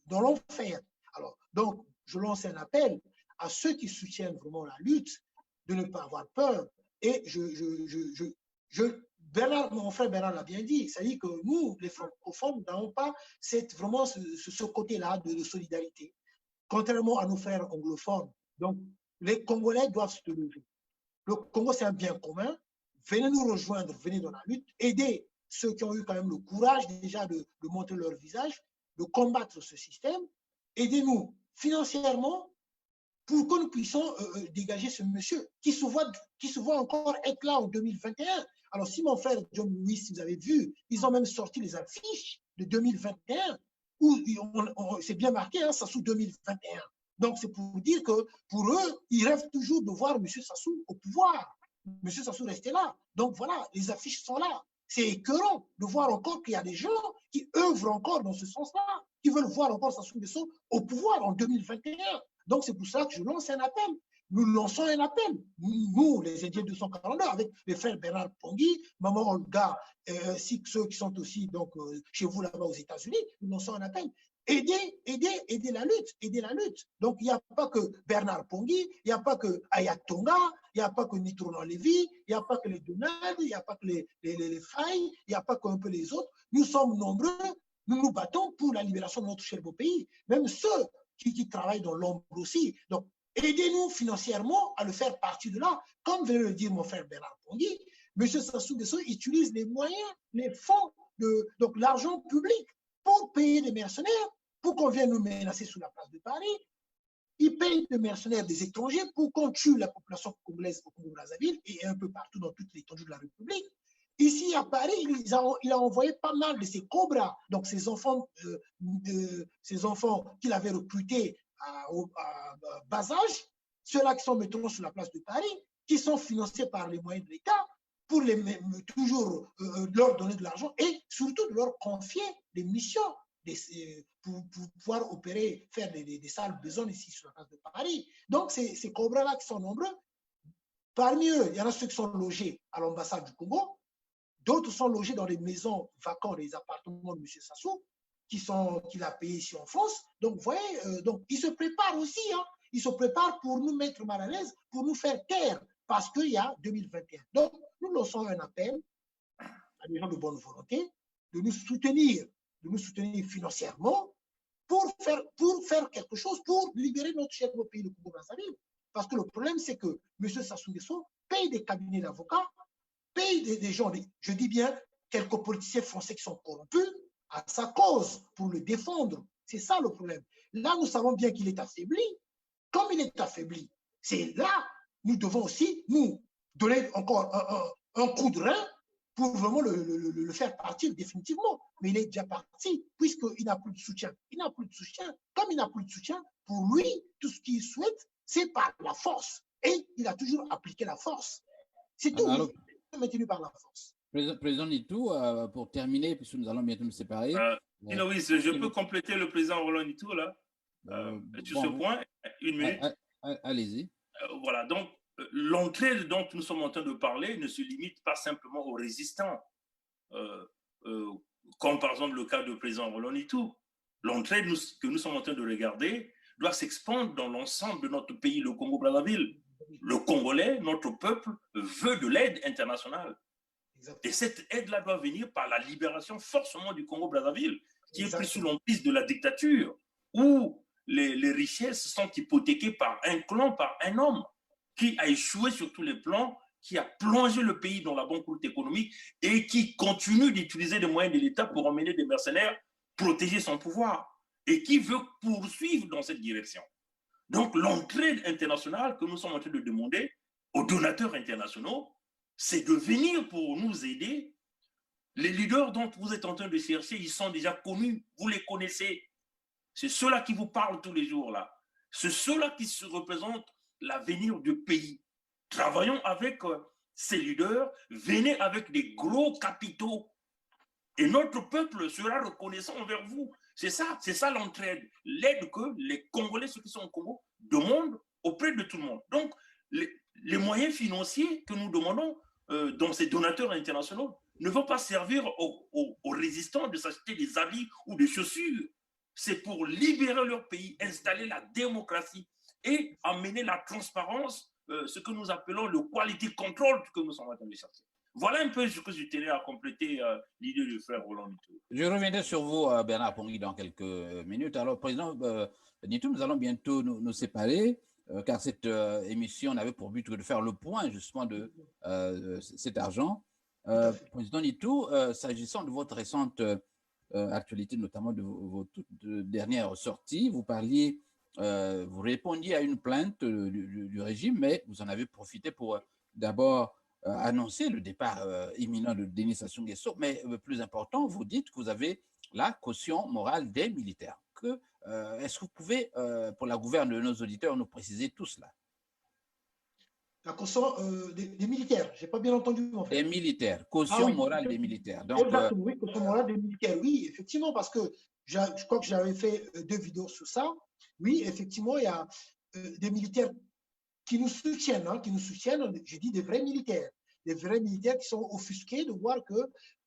dans l'enfer. Alors, donc, je lance un appel à ceux qui soutiennent vraiment la lutte de ne pas avoir peur. Et Bernard, mon frère Bernard l'a bien dit, c'est-à-dire que nous, les francophones, nous n'avons pas vraiment ce côté-là de solidarité, contrairement à nos frères anglophones. Donc, les Congolais doivent se lever. Le Congo, c'est un bien commun. Venez nous rejoindre, venez dans la lutte, aidez ceux qui ont eu quand même le courage déjà de montrer leur visage, de combattre ce système. Aidez-nous financièrement pour que nous puissions dégager ce monsieur qui se voit encore être là en 2021. Alors, si mon frère John Lewis, si vous avez vu, ils ont même sorti les affiches de 2021 où c'est bien marqué, hein, Sassou 2021. Donc, c'est pour dire que pour eux, ils rêvent toujours de voir M. Sassou au pouvoir. M. Sassou restait là. Donc, voilà, les affiches sont là. C'est écœurant de voir encore qu'il y a des gens qui œuvrent encore dans ce sens-là, qui veulent voir encore Sassou Nguesso au pouvoir en 2021. Donc, c'est pour ça que je lance un appel. Nous lançons un appel. Nous, les Indiens 242, avec les frères Bernard Pongui, Maman Olga, ceux qui sont aussi donc, chez vous là-bas aux États-Unis, nous lançons un appel. Aider la lutte. Donc, il n'y a pas que Bernard Pongui, il n'y a pas que Ayat Tonga, il n'y a pas que Nitrono Lévy, il n'y a pas que les Donald, il n'y a pas que les Failles, il n'y a pas qu'un peu les autres. Nous sommes nombreux, nous nous battons pour la libération de notre cher beau pays. Même ceux qui travaillent dans l'ombre aussi. Donc, aidez-nous financièrement à le faire partie de là. Comme vient de le dire mon frère Bernard Pongui, M. Sassou Nguesso utilise les moyens, les fonds, donc l'argent public pour payer des mercenaires, pour qu'on vienne nous menacer sous la place de Paris. Ils payent des mercenaires des étrangers pour qu'on tue la population congolaise au Congo-Brazzaville et un peu partout dans toute l'étendue de la République. Ici, à Paris, il a envoyé pas mal de ces cobras, donc ces enfants qu'il avait recrutés à bas âge, ceux-là qui sont maintenant sur la place de Paris, qui sont financés par les moyens de l'État, pour toujours leur donner de l'argent et surtout de leur confier des missions pour pouvoir opérer, faire des sales besognes ici sur la place de Paris. Donc, ces cobras-là qui sont nombreux, parmi eux, il y en a ceux qui sont logés à l'ambassade du Congo, d'autres sont logés dans les maisons vacantes, les appartements de M. Sassou, qu'il a payés ici en France. Donc, vous voyez, donc, ils se préparent aussi, hein, ils se préparent pour nous mettre mal à l'aise, pour nous faire taire, parce qu'il y a 2021. Donc, nous lançons un appel à des gens de bonne volonté de nous soutenir financièrement pour faire quelque chose, pour libérer notre cher pays, le Congo-Brazzaville. Parce que le problème, c'est que M. Sassou Nguesso paye des cabinets d'avocats, paye des gens, je dis bien, quelques politiciens français qui sont corrompus à sa cause pour le défendre. C'est ça le problème. Là, nous savons bien qu'il est affaibli. Comme il est affaibli, c'est là, nous devons aussi nous donner encore un coup de rein pour vraiment le faire partir définitivement. Mais il est déjà parti, puisqu'il n'a plus de soutien. Il n'a plus de soutien. Comme il n'a plus de soutien, pour lui, tout ce qu'il souhaite, c'est par la force. Et il a toujours appliqué la force. C'est tout. Alors, il est maintenu par la force. Président Nitou, pour terminer, puisque nous allons bientôt nous séparer. Louis, je peux compléter le président Roland Nitou là, sur ce point. Une minute. Allez-y. Voilà, donc l'entraide dont nous sommes en train de parler ne se limite pas simplement aux résistants, comme par exemple le cas du président Roland Nitou. L'entraide que nous sommes en train de regarder doit s'expandre dans l'ensemble de notre pays, le Congo-Brazzaville. Le Congolais, notre peuple, veut de l'aide internationale. Exactement. Et cette aide-là doit venir par la libération forcément du Congo-Brazzaville, qui est pris sous l'emprise de la dictature, où les richesses sont hypothéquées par un clan, par un homme, qui a échoué sur tous les plans, qui a plongé le pays dans la banqueroute économique et qui continue d'utiliser les moyens de l'État pour emmener des mercenaires, protéger son pouvoir, et qui veut poursuivre dans cette direction. Donc, l'entraide internationale que nous sommes en train de demander aux donateurs internationaux, c'est de venir pour nous aider. Les leaders dont vous êtes en train de chercher, ils sont déjà connus, vous les connaissez. C'est ceux-là qui vous parlent tous les jours là. C'est ceux-là qui se représentent l'avenir du pays. Travaillons avec ces leaders, venez avec des gros capitaux. Et notre peuple sera reconnaissant envers vous. C'est ça l'entraide, l'aide que les Congolais, ceux qui sont au Congo, demandent auprès de tout le monde. Donc, les moyens financiers que nous demandons dans ces donateurs internationaux ne vont pas servir aux résistants de s'acheter des habits ou des chaussures. C'est pour libérer leur pays, installer la démocratie et amener la transparence, ce que nous appelons le quality control que nous sommes en train de chercher. Voilà un peu ce que je tenais à compléter l'idée du frère Roland Nitou. Je reviendrai sur vous, Bernard Pongui, dans quelques minutes. Alors, Président Nitou, nous allons bientôt nous séparer, car cette émission avait pour but de faire le point, justement, de cet argent. Président Nitou, s'agissant de votre récente actualité, notamment de vos toutes dernières sorties, vous parliez, vous répondiez à une plainte du régime, mais vous en avez profité pour d'abord annoncer le départ imminent de Denis Sassou Nguesso, mais plus important, vous dites que vous avez la caution morale des militaires. Est-ce que vous pouvez, pour la gouverne de nos auditeurs, nous préciser tout cela? La caution des militaires, je n'ai pas bien entendu. En fait. Des militaires, caution morale des militaires. Donc, exactement, oui, caution morale des militaires, oui, effectivement, parce que je crois que j'avais fait 2 vidéos sur ça. Oui, effectivement, il y a des militaires qui nous soutiennent, j'ai dit des vrais militaires qui sont offusqués de voir que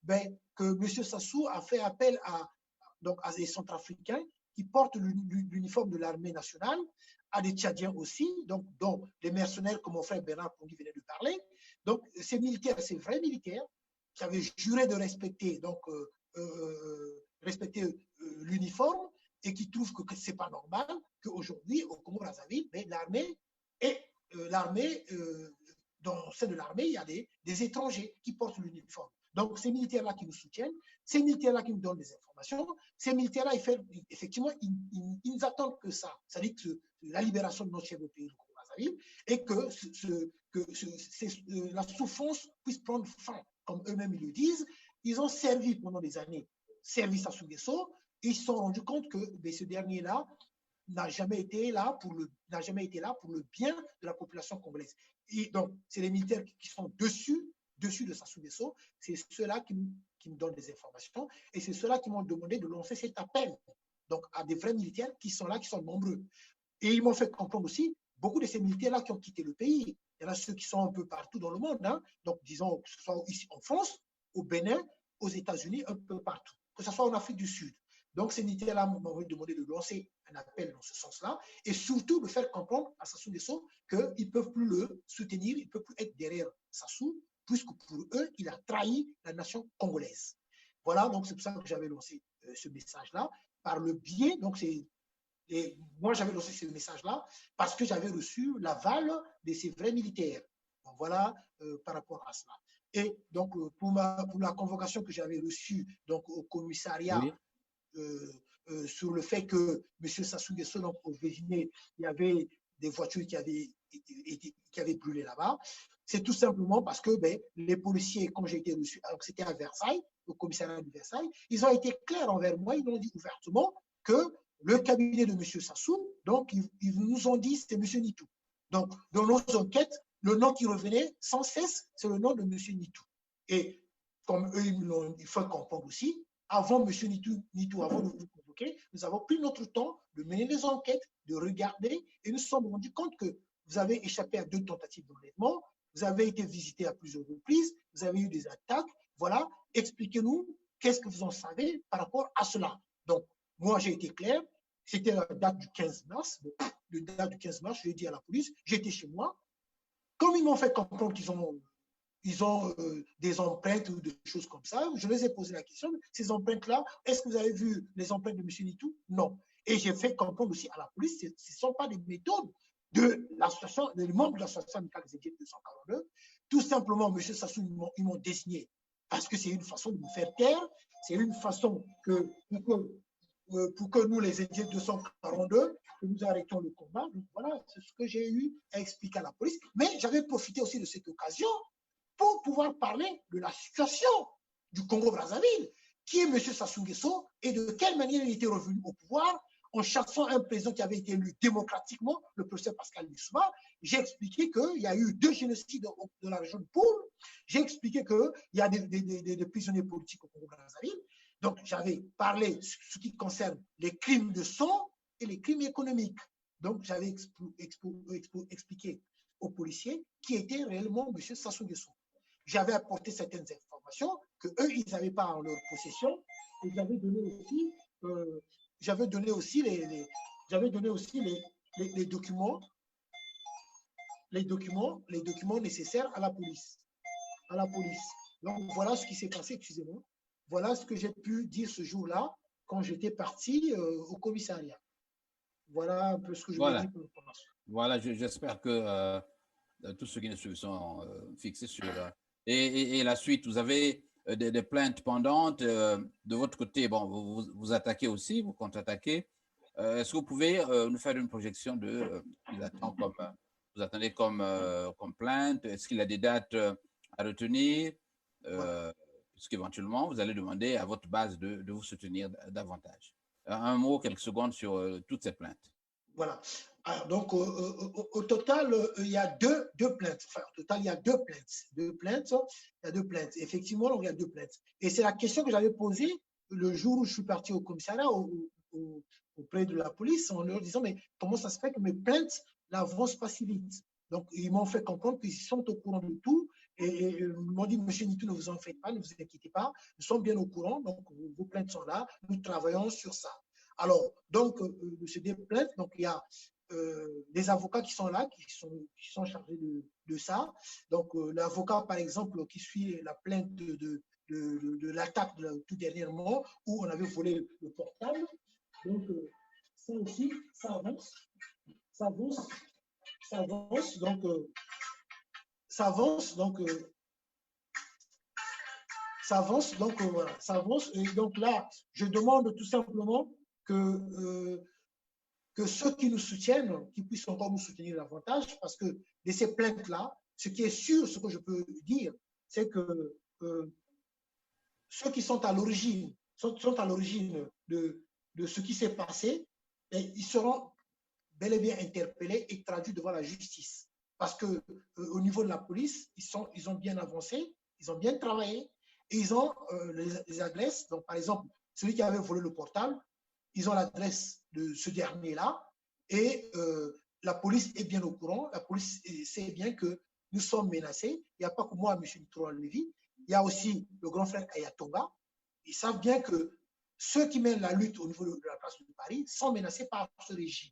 M. Sassou a fait appel à des Centrafricains qui portent l'uniforme de l'armée nationale, à des Tchadiens aussi, dont des mercenaires comme mon frère Bernard Pongui venait de parler. Donc, ces militaires, ces vrais militaires, qui avaient juré de respecter, l'uniforme et qui trouvent que ce n'est pas normal qu'aujourd'hui, au Congo-Brazzaville, dans celle de l'armée, il y a des étrangers qui portent l'uniforme. Donc, ces militaires-là qui nous soutiennent, ces militaires-là qui nous donnent des informations, ces militaires-là, effectivement, ils attendent que ça, c'est-à-dire que la libération de notre chef de pays, le Congo-Brazzaville, et que la souffrance puisse prendre fin, comme eux-mêmes ils le disent. Ils ont servi pendant des années, servi Sassou Nguesso, et ils se sont rendus compte que ce dernier-là n'a jamais été là pour le bien de la population congolaise. Et donc, c'est les militaires qui sont dessus de Sassou Nguesso, c'est ceux-là qui me donnent des informations, et c'est ceux-là qui m'ont demandé de lancer cet appel donc à des vrais militaires qui sont là, qui sont nombreux. Et ils m'ont fait comprendre aussi, beaucoup de ces militaires-là qui ont quitté le pays, il y en a ceux qui sont un peu partout dans le monde, donc disons que ce soit ici en France, au Bénin, aux États-Unis, un peu partout, que ce soit en Afrique du Sud. Donc, ces militaires-là m'ont demandé de lancer un appel dans ce sens-là et surtout de faire comprendre à Sassou Nguesso qu'ils ne peuvent plus le soutenir, ils ne peuvent plus être derrière Sassou, puisque pour eux, il a trahi la nation congolaise. Voilà, donc c'est pour ça que j'avais lancé ce message-là. Par le biais, moi j'avais lancé ce message-là parce que j'avais reçu l'aval de ces vrais militaires. Donc voilà, par rapport à cela. Et donc, pour la convocation que j'avais reçue donc, au commissariat, oui. Sur le fait que M. Sassou Nguesso, donc au Véginé, il y avait des voitures qui avaient brûlé là-bas. C'est tout simplement parce que les policiers, quand j'ai été reçu, alors c'était à Versailles, au commissariat de Versailles, ils ont été clairs envers moi, ils ont dit ouvertement que le cabinet de M. Sassou, donc ils nous ont dit c'est M. Nitou. Donc, dans nos enquêtes, le nom qui revenait sans cesse, c'est le nom de M. Nitou. Et comme eux, il faut comprendre aussi, avant M. Nitou, avant de vous convoquer, nous avons pris notre temps de mener des enquêtes, de regarder, et nous nous sommes rendus compte que vous avez échappé à 2 tentatives d'enlèvement, vous avez été visité à plusieurs reprises, vous avez eu des attaques. Voilà, expliquez-nous qu'est-ce que vous en savez par rapport à cela. Donc, moi, j'ai été clair, c'était la date du 15 mars. La date du 15 mars, je l'ai dit à la police, j'étais chez moi. Comme ils m'ont fait comprendre qu'ils ont des empreintes ou des choses comme ça, je les ai posé la question, ces empreintes-là, est-ce que vous avez vu les empreintes de M. Nitou? Non. Et j'ai fait comprendre aussi à la police, ce ne sont pas des méthodes de l'association, des membres de l'association amicale des Indiens 242. Tout simplement, M. Sassou, ils m'ont désigné parce que c'est une façon de nous faire taire, c'est une façon pour que nous, les Indiens 242, que nous arrêtions le combat. Donc voilà, c'est ce que j'ai eu à expliquer à la police. Mais j'avais profité aussi de cette occasion pour pouvoir parler de la situation du Congo-Brazzaville, qui est M. Sassou Nguesso et de quelle manière il était revenu au pouvoir en chassant un président qui avait été élu démocratiquement, le professeur Pascal Lissouba. J'ai expliqué qu'il y a eu 2 génocides dans la région de Poul. J'ai expliqué qu'il y a des prisonniers politiques au Congo-Brazzaville. Donc, j'avais parlé ce qui concerne les crimes de sang et les crimes économiques. Donc, j'avais expliqué aux policiers qui était réellement M. Sassou Nguesso. J'avais apporté certaines informations qu'eux, ils n'avaient pas en leur possession. Et j'avais donné aussi les documents nécessaires à la police. Donc, voilà ce qui s'est passé, excusez-moi. Voilà ce que j'ai pu dire ce jour-là quand j'étais parti au commissariat. Voilà un peu ce que je voulais dire pour l'information. Voilà, j'espère que tous ceux qui nous suivent sont fixés sur... et la suite, vous avez des plaintes pendantes de votre côté. Bon, vous attaquez aussi, vous contre-attaquez. Est-ce que vous pouvez nous faire une projection de vous attendez comme plainte? Est-ce qu'il y a des dates à retenir? Puisqu'éventuellement, vous allez demander à votre base de vous soutenir davantage. Un mot, quelques secondes sur toutes ces plaintes. Voilà. Alors, donc, au total, il y a deux plaintes. Enfin, au total, il y a deux plaintes. Il y a deux plaintes. Effectivement, donc, il y a deux plaintes. Et c'est la question que j'avais posée le jour où je suis parti au commissariat auprès de la police en leur disant, mais comment ça se fait que mes plaintes n'avancent pas si vite? Donc, ils m'ont fait comprendre qu'ils sont au courant de tout. Et ils m'ont dit, monsieur Nitou, ne vous en faites pas, ne vous inquiétez pas. Nous sommes bien au courant. Donc, vos plaintes sont là. Nous travaillons sur ça. Alors, donc, c'est des plaintes. Donc, il y a des avocats qui sont là, qui sont chargés de ça. Donc, l'avocat, par exemple, qui suit la plainte de l'attaque tout dernièrement, où on avait volé le portable. Donc, ça aussi, ça avance. Voilà, ça avance. Et donc là, je demande tout simplement que ceux qui nous soutiennent, qui puissent encore nous soutenir davantage, parce que de ces plaintes-là, ce qui est sûr, ce que je peux dire, c'est que ceux qui sont à l'origine de ce qui s'est passé, ils seront bel et bien interpellés et traduits devant la justice. Parce que au niveau de la police, ils ont bien avancé, ils ont bien travaillé, et ils ont les adresses. Donc, par exemple, celui qui avait volé le portable, ils ont l'adresse de ce dernier-là, et la police est bien au courant. La police sait bien que nous sommes menacés. Il n'y a pas que moi, M. Nitroa-Lévy, il y a aussi le grand frère Ayatonga. Ils savent bien que ceux qui mènent la lutte au niveau de la place de Paris sont menacés par ce régime.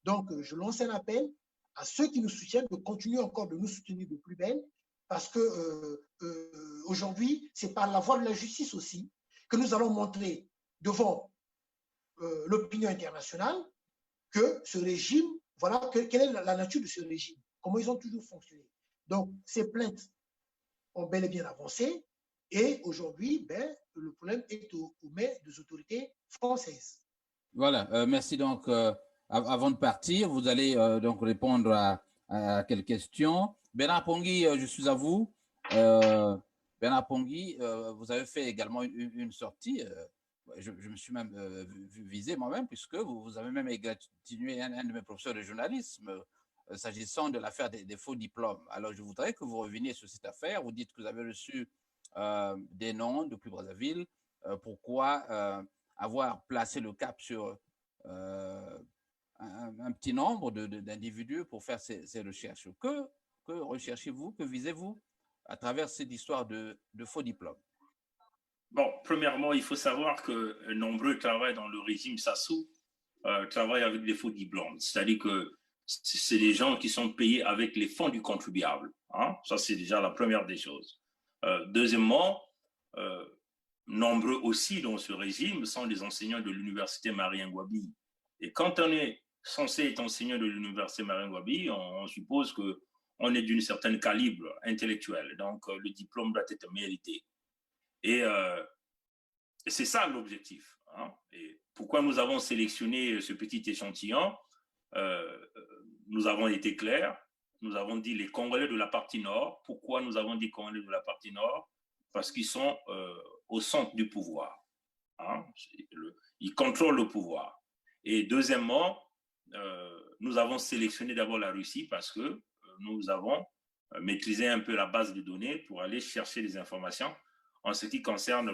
Donc, je lance un appel à ceux qui nous soutiennent de continuer encore de nous soutenir de plus belle, parce que aujourd'hui, c'est par la voie de la justice aussi que nous allons montrer devant l'opinion internationale que ce régime, voilà, quelle est la nature de ce régime, comment ils ont toujours fonctionné. Donc, ces plaintes ont bel et bien avancé, et aujourd'hui, le problème est aux mains des autorités françaises. Voilà, merci. Donc, avant de partir, vous allez donc répondre à quelques questions. Bernard Pongui, je suis à vous. Bernard Pongui, vous avez fait également une sortie. Je me suis même visé moi-même, puisque vous avez même égratigné un de mes professeurs de journalisme s'agissant de l'affaire des faux diplômes. Alors, je voudrais que vous reveniez sur cette affaire. Vous dites que vous avez reçu des noms depuis Brazzaville. Pourquoi avoir placé le cap sur un petit nombre d'individus pour faire ces recherches? Que recherchez-vous, que visez-vous à travers cette histoire de faux diplômes? Bon, premièrement, il faut savoir que nombreux travaillent dans le régime Sassou, travaillent avec des faux diplômes. C'est-à-dire que c'est des gens qui sont payés avec les fonds du contribuable. Hein? Ça, c'est déjà la première des choses. Deuxièmement, nombreux aussi dans ce régime sont des enseignants de l'université Marie-Ngouabi. Et quand on est censé être enseignant de l'université Marie-Ngouabi, on suppose qu'on est d'une certaine calibre intellectuel. Donc, le diplôme doit être mérité. Et c'est ça l'objectif. Hein? Et pourquoi nous avons sélectionné ce petit échantillon? Nous avons été clairs. Nous avons dit les Congolais de la partie nord. Pourquoi nous avons dit Congolais de la partie nord? Parce qu'ils sont au centre du pouvoir. Hein? Ils contrôlent le pouvoir. Et deuxièmement, nous avons sélectionné d'abord la Russie parce que nous avons maîtrisé un peu la base de données pour aller chercher des informations en ce qui concerne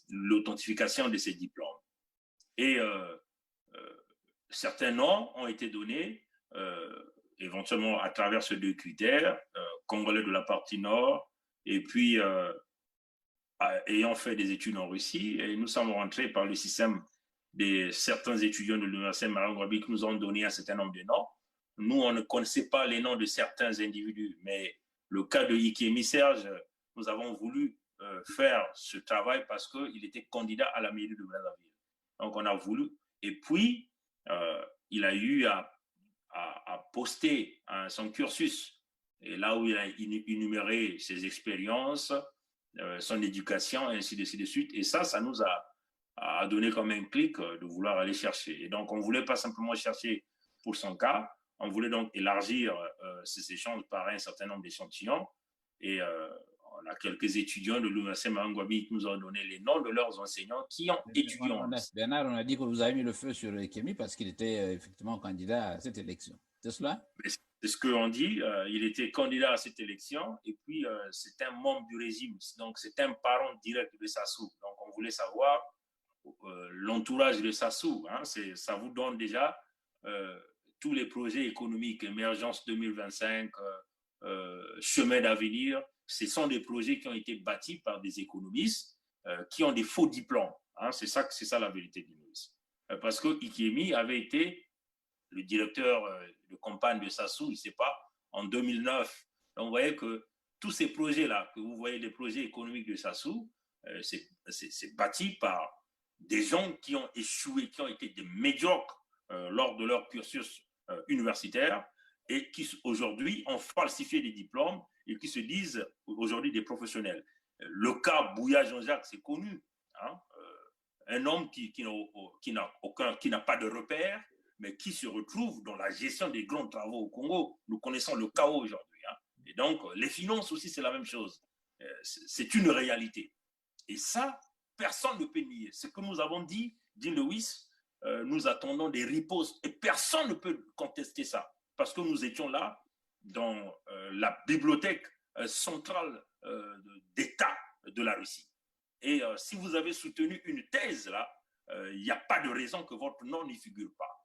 l'authentification de ces diplômes. Et certains noms ont été donnés, éventuellement à travers ces deux critères, Congolais de la partie nord, et puis ayant fait des études en Russie, et nous sommes rentrés par le système de certains étudiants de l'université Marangwabi qui nous ont donné un certain nombre de noms. Nous, on ne connaissait pas les noms de certains individus, mais le cas de Ikemi Serge, nous avons voulu faire ce travail parce qu'il était candidat à la mairie de Brazzaville. Donc, on a voulu. Et puis, il a eu à poster son cursus, et là où il a énuméré ses expériences, son éducation, et ainsi de suite. Et ça nous a donné comme un clic de vouloir aller chercher. Et donc, on ne voulait pas simplement chercher pour son cas, on voulait donc élargir ces échanges par un certain nombre d'échantillons. Et on a quelques étudiants de l'université Marangwabi qui nous ont donné les noms de leurs enseignants qui ont étudié en Russie. Bernard, on a dit que vous avez mis le feu sur Ikemi parce qu'il était effectivement candidat à cette élection. C'est cela? C'est ce qu'on dit. Il était candidat à cette élection et puis c'est un membre du régime. Donc, c'est un parent direct de Sassou. Donc, on voulait savoir l'entourage de Sassou. Hein, ça vous donne déjà tous les projets économiques, émergence 2025, chemin d'avenir. Ce sont des projets qui ont été bâtis par des économistes qui ont des faux diplômes. Hein, c'est ça la vérité du ministre. Parce que Ikemi avait été le directeur de campagne de Sassou, il ne sait pas, en 2009. Donc, vous voyez que tous ces projets-là, que vous voyez les projets économiques de Sassou, c'est bâti par des gens qui ont échoué, qui ont été des médiocres lors de leur cursus universitaire et qui aujourd'hui ont falsifié des diplômes et qui se disent aujourd'hui des professionnels. Le cas Bouya Jean-Jacques, c'est connu. Hein, un homme qui n'a pas de repère, mais qui se retrouve dans la gestion des grands travaux au Congo. Nous connaissons le chaos aujourd'hui. Hein. Et donc, les finances aussi, c'est la même chose. C'est une réalité. Et ça, personne ne peut nier. Ce que nous avons dit Lewis, nous attendons des ripostes et personne ne peut contester ça. Parce que nous étions là dans la bibliothèque centrale d'État de la Russie. Et si vous avez soutenu une thèse là, il n'y a pas de raison que votre nom n'y figure pas.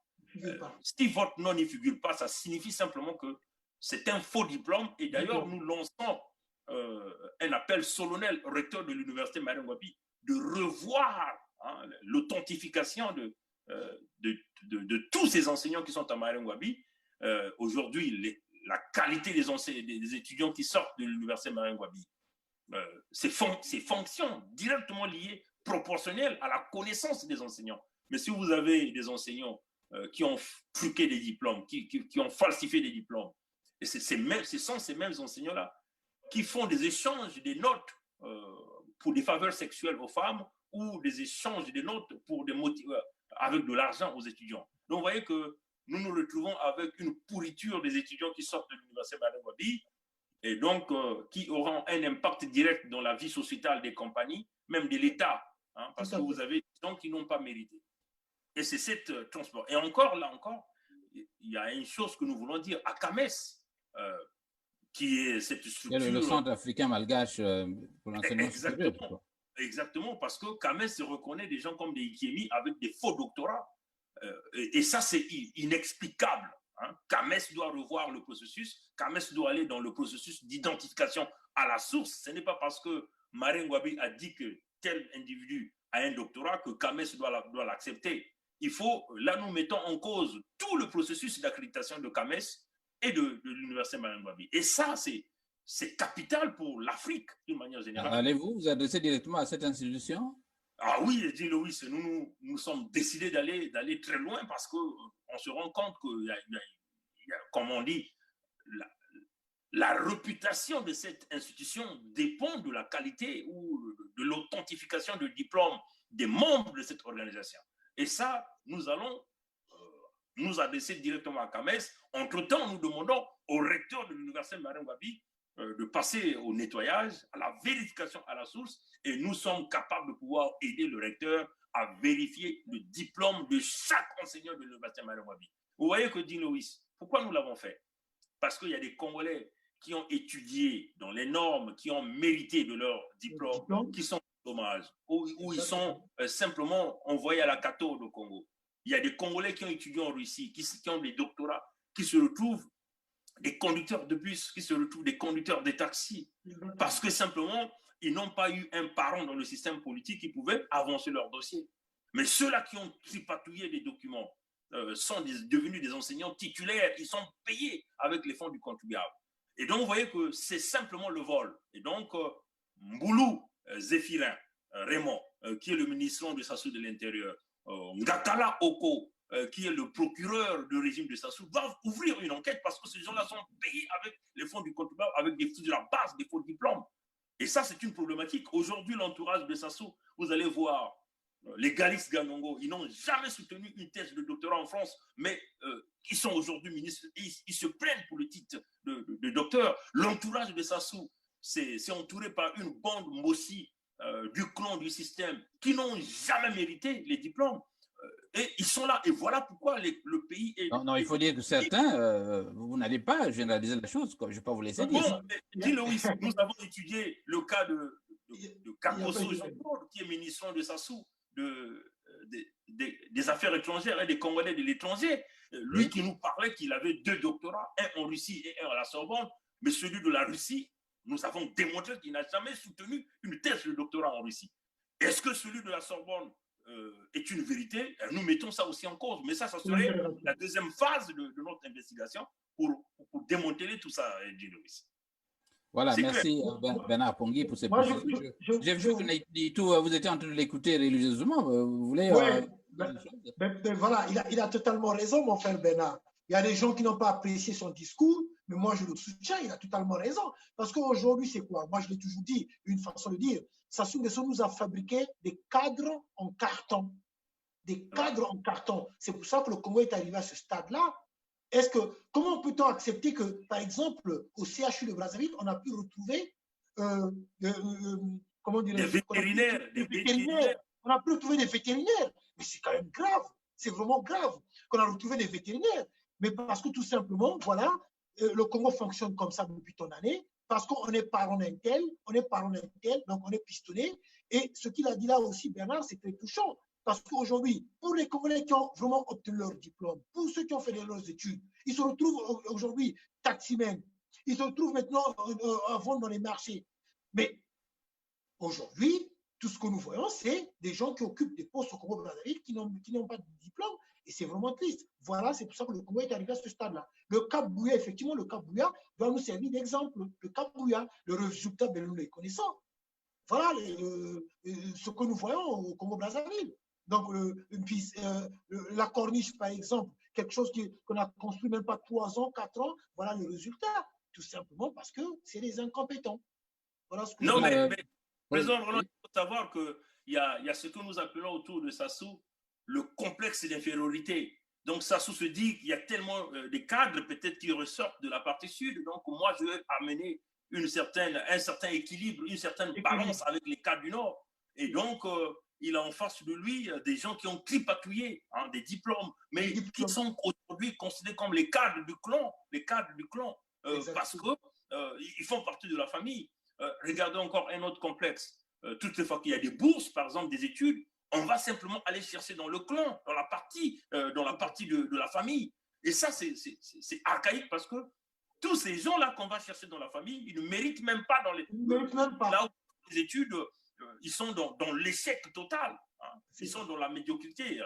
Si votre nom n'y figure pas, ça signifie simplement que c'est un faux diplôme. Et d'ailleurs, nous lançons un appel solennel au recteur de l'université Marangwabi de revoir l'authentification de tous ces enseignants qui sont à Marangwabi. Aujourd'hui, la qualité des étudiants qui sortent de l'université Marangwabi, c'est fonction directement liée, proportionnelle à la connaissance des enseignants. Mais si vous avez des enseignants qui ont truqué des diplômes, qui ont falsifié des diplômes, et ce sont ces mêmes enseignants-là qui font des échanges des notes pour des faveurs sexuelles aux femmes ou des échanges des notes pour des motifs, avec de l'argent aux étudiants. Donc, vous voyez que nous nous retrouvons avec une pourriture des étudiants qui sortent de l'université Marangwabi et donc qui auront un impact direct dans la vie sociétale des compagnies, même de l'État, hein, parce que vous avez des gens qui n'ont pas mérité. Et c'est cette transport. Et encore, là encore, il y a une chose que nous voulons dire à Kames, qui est cette structure. Le Centre africain malgache pour l'enseignement supérieur. Exactement, parce que Kames reconnaît des gens comme des Ikemi avec des faux doctorats. Et ça, c'est inexplicable. Hein. Kames doit revoir le processus. Kames doit aller dans le processus d'identification à la source. Ce n'est pas parce que Marangwabi a dit que tel individu a un doctorat que Kames doit l'accepter. Là, nous mettons en cause tout le processus d'accréditation de Kames et de l'université Marangwabi. Et ça, c'est capital pour l'Afrique, d'une manière générale. Allez-vous vous adresser directement à cette institution? Ah oui, dit Louis, nous sommes décidés d'aller très loin parce qu'on se rend compte qu'il y a, comme on dit, la réputation de cette institution dépend de la qualité ou de l'authentification de diplôme des membres de cette organisation. Et ça, nous allons nous adresser directement à Kames. Entre-temps, nous demandons au recteur de l'université Marangwabi de passer au nettoyage, à la vérification à la source, et nous sommes capables de pouvoir aider le recteur à vérifier le diplôme de chaque enseignant de l'université Marangwabi. Vous voyez que dit Loïs, pourquoi nous l'avons fait? Parce qu'il y a des Congolais qui ont étudié dans les normes, qui ont mérité de leur diplôme, qui sont d'hommage, où ils sont simplement envoyés à la cathode au Congo. Il y a des Congolais qui ont étudié en Russie, qui ont des doctorats, qui se retrouvent des conducteurs de bus, qui se retrouvent des conducteurs de taxis, parce que simplement, ils n'ont pas eu un parent dans le système politique qui pouvait avancer leur dossier. Mais ceux-là qui ont tripatouillé les documents sont devenus des enseignants titulaires, ils sont payés avec les fonds du contribuable. Et donc, vous voyez que c'est simplement le vol. Et donc, Mboulou Zéphirin Raymond, qui est le ministre de Sassou de l'Intérieur, Ngatala Oko, qui est le procureur du régime de Sassou, doivent ouvrir une enquête parce que ces gens-là sont payés avec les fonds du contribuable, avec de la base des faux diplômes. Et ça, c'est une problématique. Aujourd'hui, l'entourage de Sassou, vous allez voir, les Galix Ganongo, ils n'ont jamais soutenu une thèse de doctorat en France, mais ils sont aujourd'hui ministres, ils se plaignent pour le titre de docteur. L'entourage de Sassou, c'est entouré par une bande mossie du clan du système qui n'ont jamais mérité les diplômes. Et ils sont là. Et voilà pourquoi le pays est... Non, il faut dire que certains, vous n'allez pas généraliser la chose, je ne vais pas vous laisser dire. Bon, dis Loïs, nous avons étudié le cas de Kaposo, qui est ministre de Sassou, des affaires étrangères et des Congolais de l'étranger. Lui qui nous parlait qu'il avait 2 doctorats, un en Russie et un à la Sorbonne, mais celui de la Russie, nous avons démontré qu'il n'a jamais soutenu une thèse de doctorat en Russie. Est-ce que celui de la Sorbonne est une vérité? Nous mettons ça aussi en cause, mais ça serait la deuxième phase de notre investigation pour démanteler tout ça, Loïs. Voilà, merci Bernard Pongui pour ces précisions. J'ai vu que Nitou, vous étiez en train de l'écouter religieusement. Vous voulez... voilà, il a totalement raison, mon frère Bernard. Il y a des gens qui n'ont pas apprécié son discours, mais moi, je le soutiens, il a totalement raison. Parce qu'aujourd'hui, c'est quoi? Moi, je l'ai toujours dit, une façon de dire, Sassou Nguesso nous a fabriqué des cadres en carton. Des cadres en carton. C'est pour ça que le Congo est arrivé à ce stade-là. Comment peut-on accepter que, par exemple, au CHU de Brazzaville, on a pu retrouver des vétérinaires. On a pu retrouver des vétérinaires. Mais c'est quand même grave. C'est vraiment grave qu'on a retrouvé des vétérinaires. Mais parce que tout simplement, voilà, le Congo fonctionne comme ça depuis tant d'années, parce qu'on est parent d'un tel, donc on est pistonné. Et ce qu'il a dit là aussi, Bernard, c'est très touchant. Parce qu'aujourd'hui, pour les Congolais qui ont vraiment obtenu leur diplôme, pour ceux qui ont fait leurs études, ils se retrouvent aujourd'hui taximens. Ils se retrouvent maintenant à vendre dans les marchés. Mais aujourd'hui, tout ce que nous voyons, c'est des gens qui occupent des postes au Congo-Brazzaville qui n'ont pas de diplôme. Et c'est vraiment triste. Voilà, c'est pour ça que le Congo est arrivé à ce stade-là. Le Cap Bouya, effectivement, le Cap Bouya doit nous servir d'exemple. Le Cap Bouya, le résultat, nous les connaissons. Voilà ce que nous voyons au Congo-Brazzaville. Donc, la corniche, par exemple, quelque chose qu'on a construit même pas 3 ans, 4 ans, voilà le résultat. Tout simplement parce que c'est des incompétents. Voilà ce que Président Roland, il faut savoir qu'il y a ce que nous appelons autour de Sassou le complexe d'infériorité. Donc, Sassou se dit qu'il y a tellement des cadres peut-être qui ressortent de la partie sud. Donc, moi, je vais amener un certain équilibre, une certaine balance avec les cadres du Nord. Et donc, il a en face de lui des gens qui ont tripatouillé des diplômes, mais qui sont aujourd'hui considérés comme les cadres du clan, parce qu'ils font partie de la famille. Regardez encore un autre complexe. Toutes les fois qu'il y a des bourses, par exemple des études, on va simplement aller chercher dans le clan, dans la partie de la famille. Et ça, c'est archaïque parce que tous ces gens-là qu'on va chercher dans la famille, ils ne méritent même pas là où les études, ils sont dans l'échec total. Ils sont dans la médiocrité.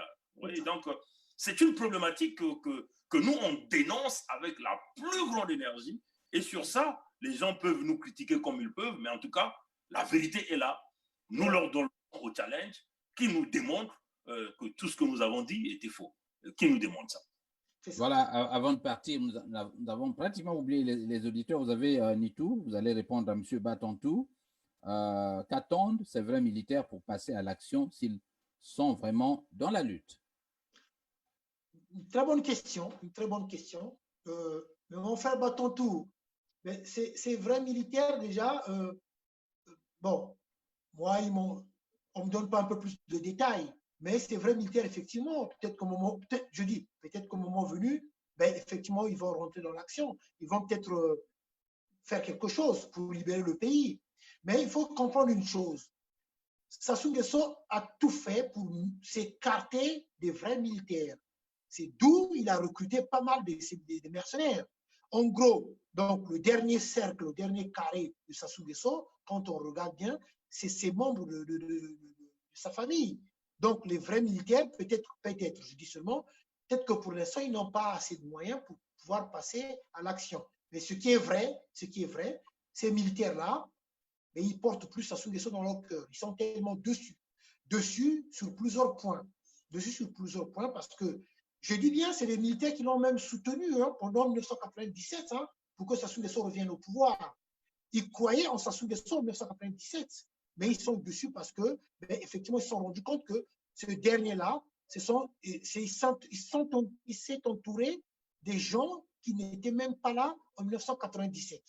Donc, c'est une problématique que nous, on dénonce avec la plus grande énergie. Et sur ça, les gens peuvent nous critiquer comme ils peuvent, mais en tout cas, la vérité est là. Nous leur donnons au challenge qui nous démontre que tout ce que nous avons dit était faux. Qui nous démontre ça. Voilà, avant de partir, nous avons pratiquement oublié les auditeurs. Vous avez Nitou, vous allez répondre à M. Batantou. Qu'attendent ces vrais militaires pour passer à l'action s'ils sont vraiment dans la lutte? Une très bonne question, mais mon frère Batantou, ces vrais militaires déjà, bon, moi, on ne me donne pas un peu plus de détails, mais ces vrais militaires, effectivement, peut-être qu'au moment venu, effectivement, ils vont rentrer dans l'action. Ils vont peut-être faire quelque chose pour libérer le pays. Mais il faut comprendre une chose. Sassou Nguesso a tout fait pour s'écarter des vrais militaires. C'est d'où il a recruté pas mal de mercenaires. En gros, donc le dernier cercle, le dernier carré de Sassou Nguesso, quand on regarde bien, c'est ses membres de sa famille. Donc les vrais militaires, peut-être, je dis seulement, peut-être que pour l'instant, ils n'ont pas assez de moyens pour pouvoir passer à l'action. Mais ce qui est vrai, ces militaires-là, mais ils portent plus Sassou Nguesso dans leur cœur. Ils sont tellement dessus sur plusieurs points. Dessus sur plusieurs points parce que, je dis bien, c'est les militaires qui l'ont même soutenu pendant 1997 pour que Sassou Nguesso revienne au pouvoir. Ils croyaient en Sassou Nguesso en 1997, mais ils sont dessus parce que, effectivement, ils se sont rendus compte que ce dernier-là, il s'est entouré des gens qui n'étaient même pas là en 1997.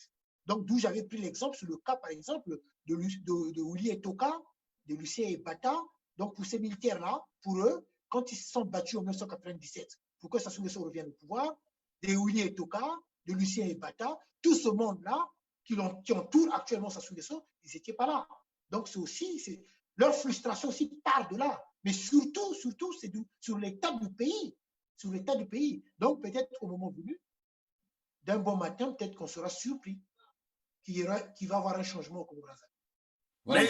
Donc, d'où j'avais pris l'exemple sur le cas, par exemple, de Willy Etoka, de Lucien Ebata. Donc, pour ces militaires-là, pour eux, quand ils se sont battus en 1997, pour que Sassou Nguesso revienne au pouvoir, de Willy Etoka, de Lucien Ebata, tout ce monde-là qui entoure actuellement Sassou Nguesso, ils n'étaient pas là. Donc, leur frustration aussi part de là. Mais surtout, c'est sur l'état du pays. Sur l'état du pays. Donc, peut-être au moment venu, d'un bon matin, peut-être qu'on sera surpris qu'il va y avoir un changement au Congo-Brazzaville. Voilà,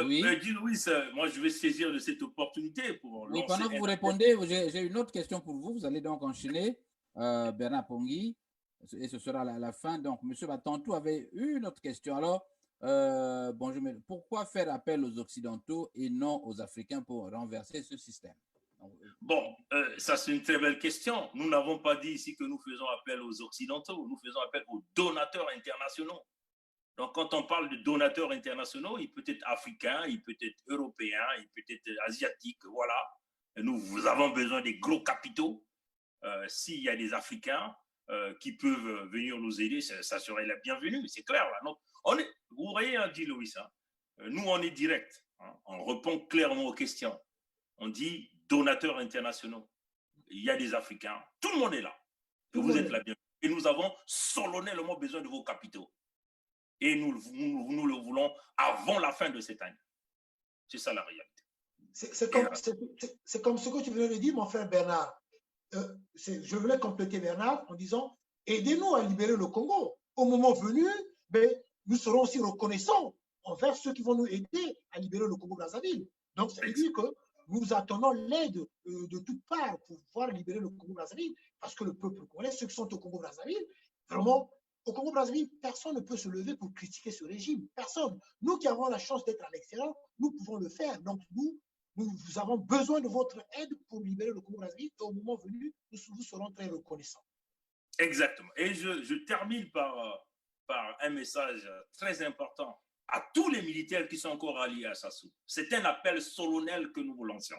oui. Dis Louis, moi je vais saisir de cette opportunité pour lancer. Pendant que vous répondez, j'ai une autre question pour vous. Vous allez donc enchaîner, Bernard Pongui, et ce sera la fin. Donc, M. Batantou avait une autre question. Alors, pourquoi faire appel aux Occidentaux et non aux Africains pour renverser ce système? Bon, ça c'est une très belle question. Nous n'avons pas dit ici que nous faisons appel aux Occidentaux, nous faisons appel aux donateurs internationaux. Donc, quand on parle de donateurs internationaux, il peut être africain, il peut être européen, il peut être asiatique, voilà. Nous avons besoin des gros capitaux. S'il y a des Africains qui peuvent venir nous aider, ça serait la bienvenue, c'est clair. Là. Donc, vous voyez, dit Louis, nous on est direct, on répond clairement aux questions. On dit donateurs internationaux. Il y a des Africains, tout le monde est là. Et vous êtes la bienvenue. Et nous avons solennellement besoin de vos capitaux. Et nous le voulons avant la fin de cette année. C'est ça la réalité. C'est comme ce que tu venais de dire, mon frère Bernard. Je voulais compléter Bernard en disant, aidez-nous à libérer le Congo. Au moment venu, nous serons aussi reconnaissants envers ceux qui vont nous aider à libérer le Congo-Brazzaville. Donc, ça veut dire que nous attendons l'aide de toutes parts pour pouvoir libérer le Congo-Brazzaville, parce que le peuple congolais, ceux qui sont au Congo-Brazzaville, vraiment, au Congo-Brazzaville, personne ne peut se lever pour critiquer ce régime. Personne. Nous qui avons la chance d'être à l'extérieur, nous pouvons le faire. Donc, nous avons besoin de votre aide pour libérer le Congo-Brazzaville. Et au moment venu, nous serons très reconnaissants. Exactement. Et je termine par un message très important à tous les militaires qui sont encore alliés à Sassou. C'est un appel solennel que nous vous lançons.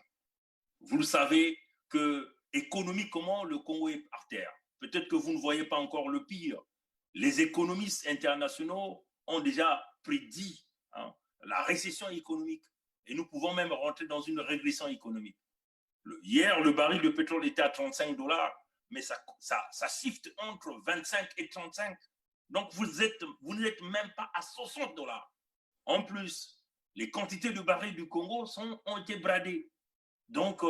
Vous le savez que économiquement, le Congo est par terre. Peut-être que vous ne voyez pas encore le pire. Les économistes internationaux ont déjà prédit la récession économique et nous pouvons même rentrer dans une régression économique. Hier, le baril de pétrole était à $35, mais ça shift entre 25 et 35. Donc, vous n'êtes même pas à $60. En plus, les quantités de barils du Congo ont été bradées. Donc,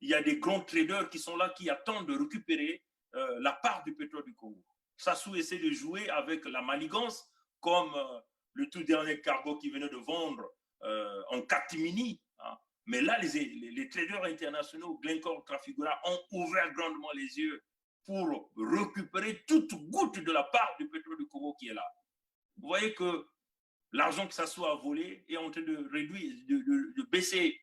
il y a des grands traders qui sont là, qui attendent de récupérer la part du pétrole du Congo. Sassou essaie de jouer avec la manigance, comme le tout dernier cargo qui venait de vendre en catimini. Mais là, les traders internationaux, Glencore, Trafigura, ont ouvert grandement les yeux pour récupérer toute goutte de la part du pétrole du Congo qui est là. Vous voyez que l'argent que Sassou a volé est en train de réduire, de baisser.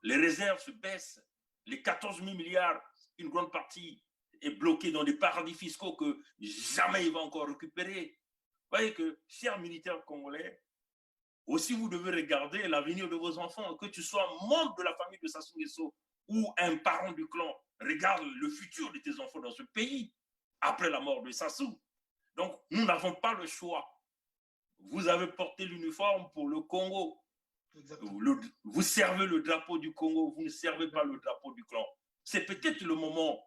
Les réserves se baissent. Les 14 000 milliards, une grande partie est bloquée dans des paradis fiscaux que jamais il va encore récupérer. Vous voyez que, chers militaires congolais, aussi vous devez regarder l'avenir de vos enfants. Que tu sois membre de la famille de Sassou Nguesso ou un parent du clan, regarde le futur de tes enfants dans ce pays après la mort de Sassou. Donc, nous n'avons pas le choix. Vous avez porté l'uniforme pour le Congo. Vous servez le drapeau du Congo, vous ne servez pas le drapeau du clan. C'est peut-être le moment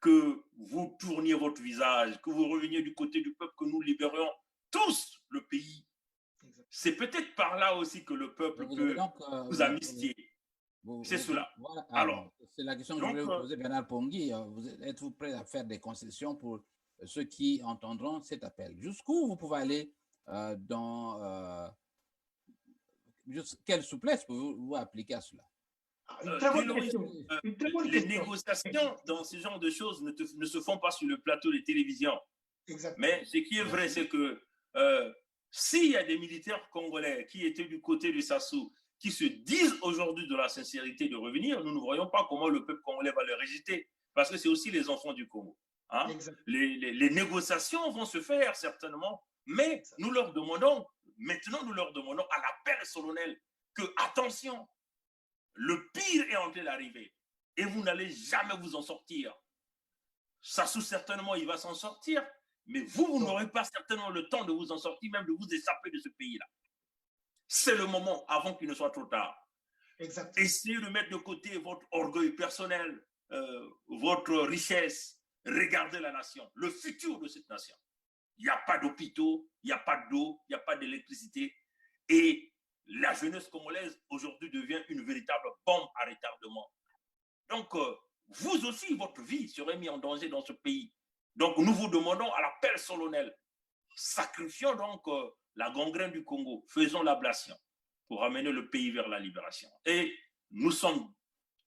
que vous tourniez votre visage, que vous reveniez du côté du peuple, que nous libérions tous le pays. c'est peut-être par là aussi que le peuple peut vous amnistier. C'est cela. Voilà. Alors, c'est la question que je voulais vous poser, Bernard Pongui. Êtes-vous prêt à faire des concessions pour ceux qui entendront cet appel? Jusqu'où vous pouvez aller quelle souplesse pouvez-vous appliquer à cela? Une très bonne question. Les négociations dans ce genre de choses ne se font pas sur le plateau de télévision. Exactement. Mais ce qui est vrai, c'est que s'il y a des militaires congolais qui étaient du côté de Sassou, qui se disent aujourd'hui de la sincérité de revenir, nous ne voyons pas comment le peuple congolais va les rejeter, parce que c'est aussi les enfants du Congo. Hein? Les négociations vont se faire certainement, mais nous leur demandons, maintenant nous leur demandons à l'appel solennel que, attention, le pire est en train d'arriver et vous n'allez jamais vous en sortir. Sassou, certainement, il va s'en sortir, mais vous n'aurez pas certainement le temps de vous en sortir, même de vous échapper de ce pays-là. C'est le moment avant qu'il ne soit trop tard. Exactement. Essayez de mettre de côté votre orgueil personnel, votre richesse. Regardez la nation, le futur de cette nation. Il n'y a pas d'hôpitaux, il n'y a pas d'eau, il n'y a pas d'électricité. Et la jeunesse congolaise aujourd'hui devient une véritable bombe à retardement. Donc, vous aussi, votre vie serait mise en danger dans ce pays. Donc, nous vous demandons à l'appel solennel, sacrifions donc la gangrène du Congo, faisons l'ablation pour amener le pays vers la libération. Et nous sommes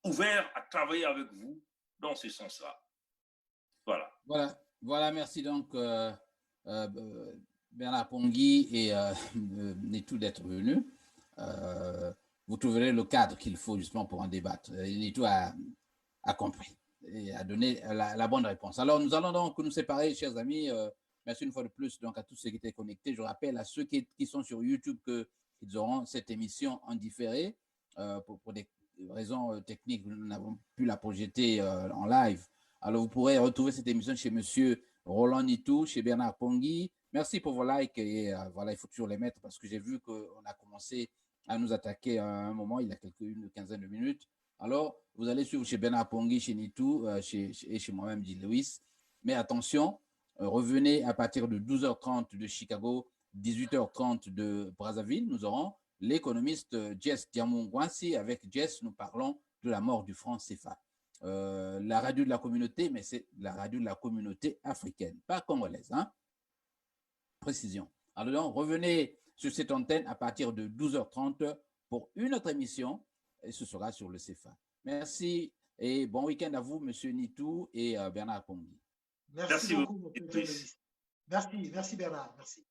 ouverts à travailler avec vous dans ce sens-là. Voilà. Voilà, merci donc Bernard Pongui et Nitou d'être venus. Vous trouverez le cadre qu'il faut justement pour en débattre. Nitou a compris et a donné la bonne réponse. Alors, nous allons donc nous séparer, chers amis. Merci une fois de plus donc à tous ceux qui étaient connectés. Je rappelle à ceux qui sont sur YouTube qu'ils auront cette émission en différé. Pour des raisons techniques, nous n'avons pu la projeter en live. Alors, vous pourrez retrouver cette émission chez Monsieur Roland Nitou, chez Bernard Pongui. Merci pour vos likes et voilà, il faut toujours les mettre parce que j'ai vu qu'on a commencé à nous attaquer à un moment, il y a une quinzaine de minutes. Alors, vous allez suivre chez Bernard Pongui, chez Nitou et chez moi-même, dit Lewis. Mais attention, revenez à partir de 12h30 de Chicago, 18h30 de Brazzaville. Nous aurons l'économiste Jess Diamongwansi. Avec Jess, nous parlons de la mort du franc CFA. La radio de la communauté, mais c'est la radio de la communauté africaine, pas congolaise. Hein? Précision. Alors, revenez sur cette antenne à partir de 12h30 pour une autre émission et ce sera sur le CFA. Merci et bon week-end à vous, Monsieur Nitou et Bernard Pongui. Merci beaucoup. Merci Bernard. Merci.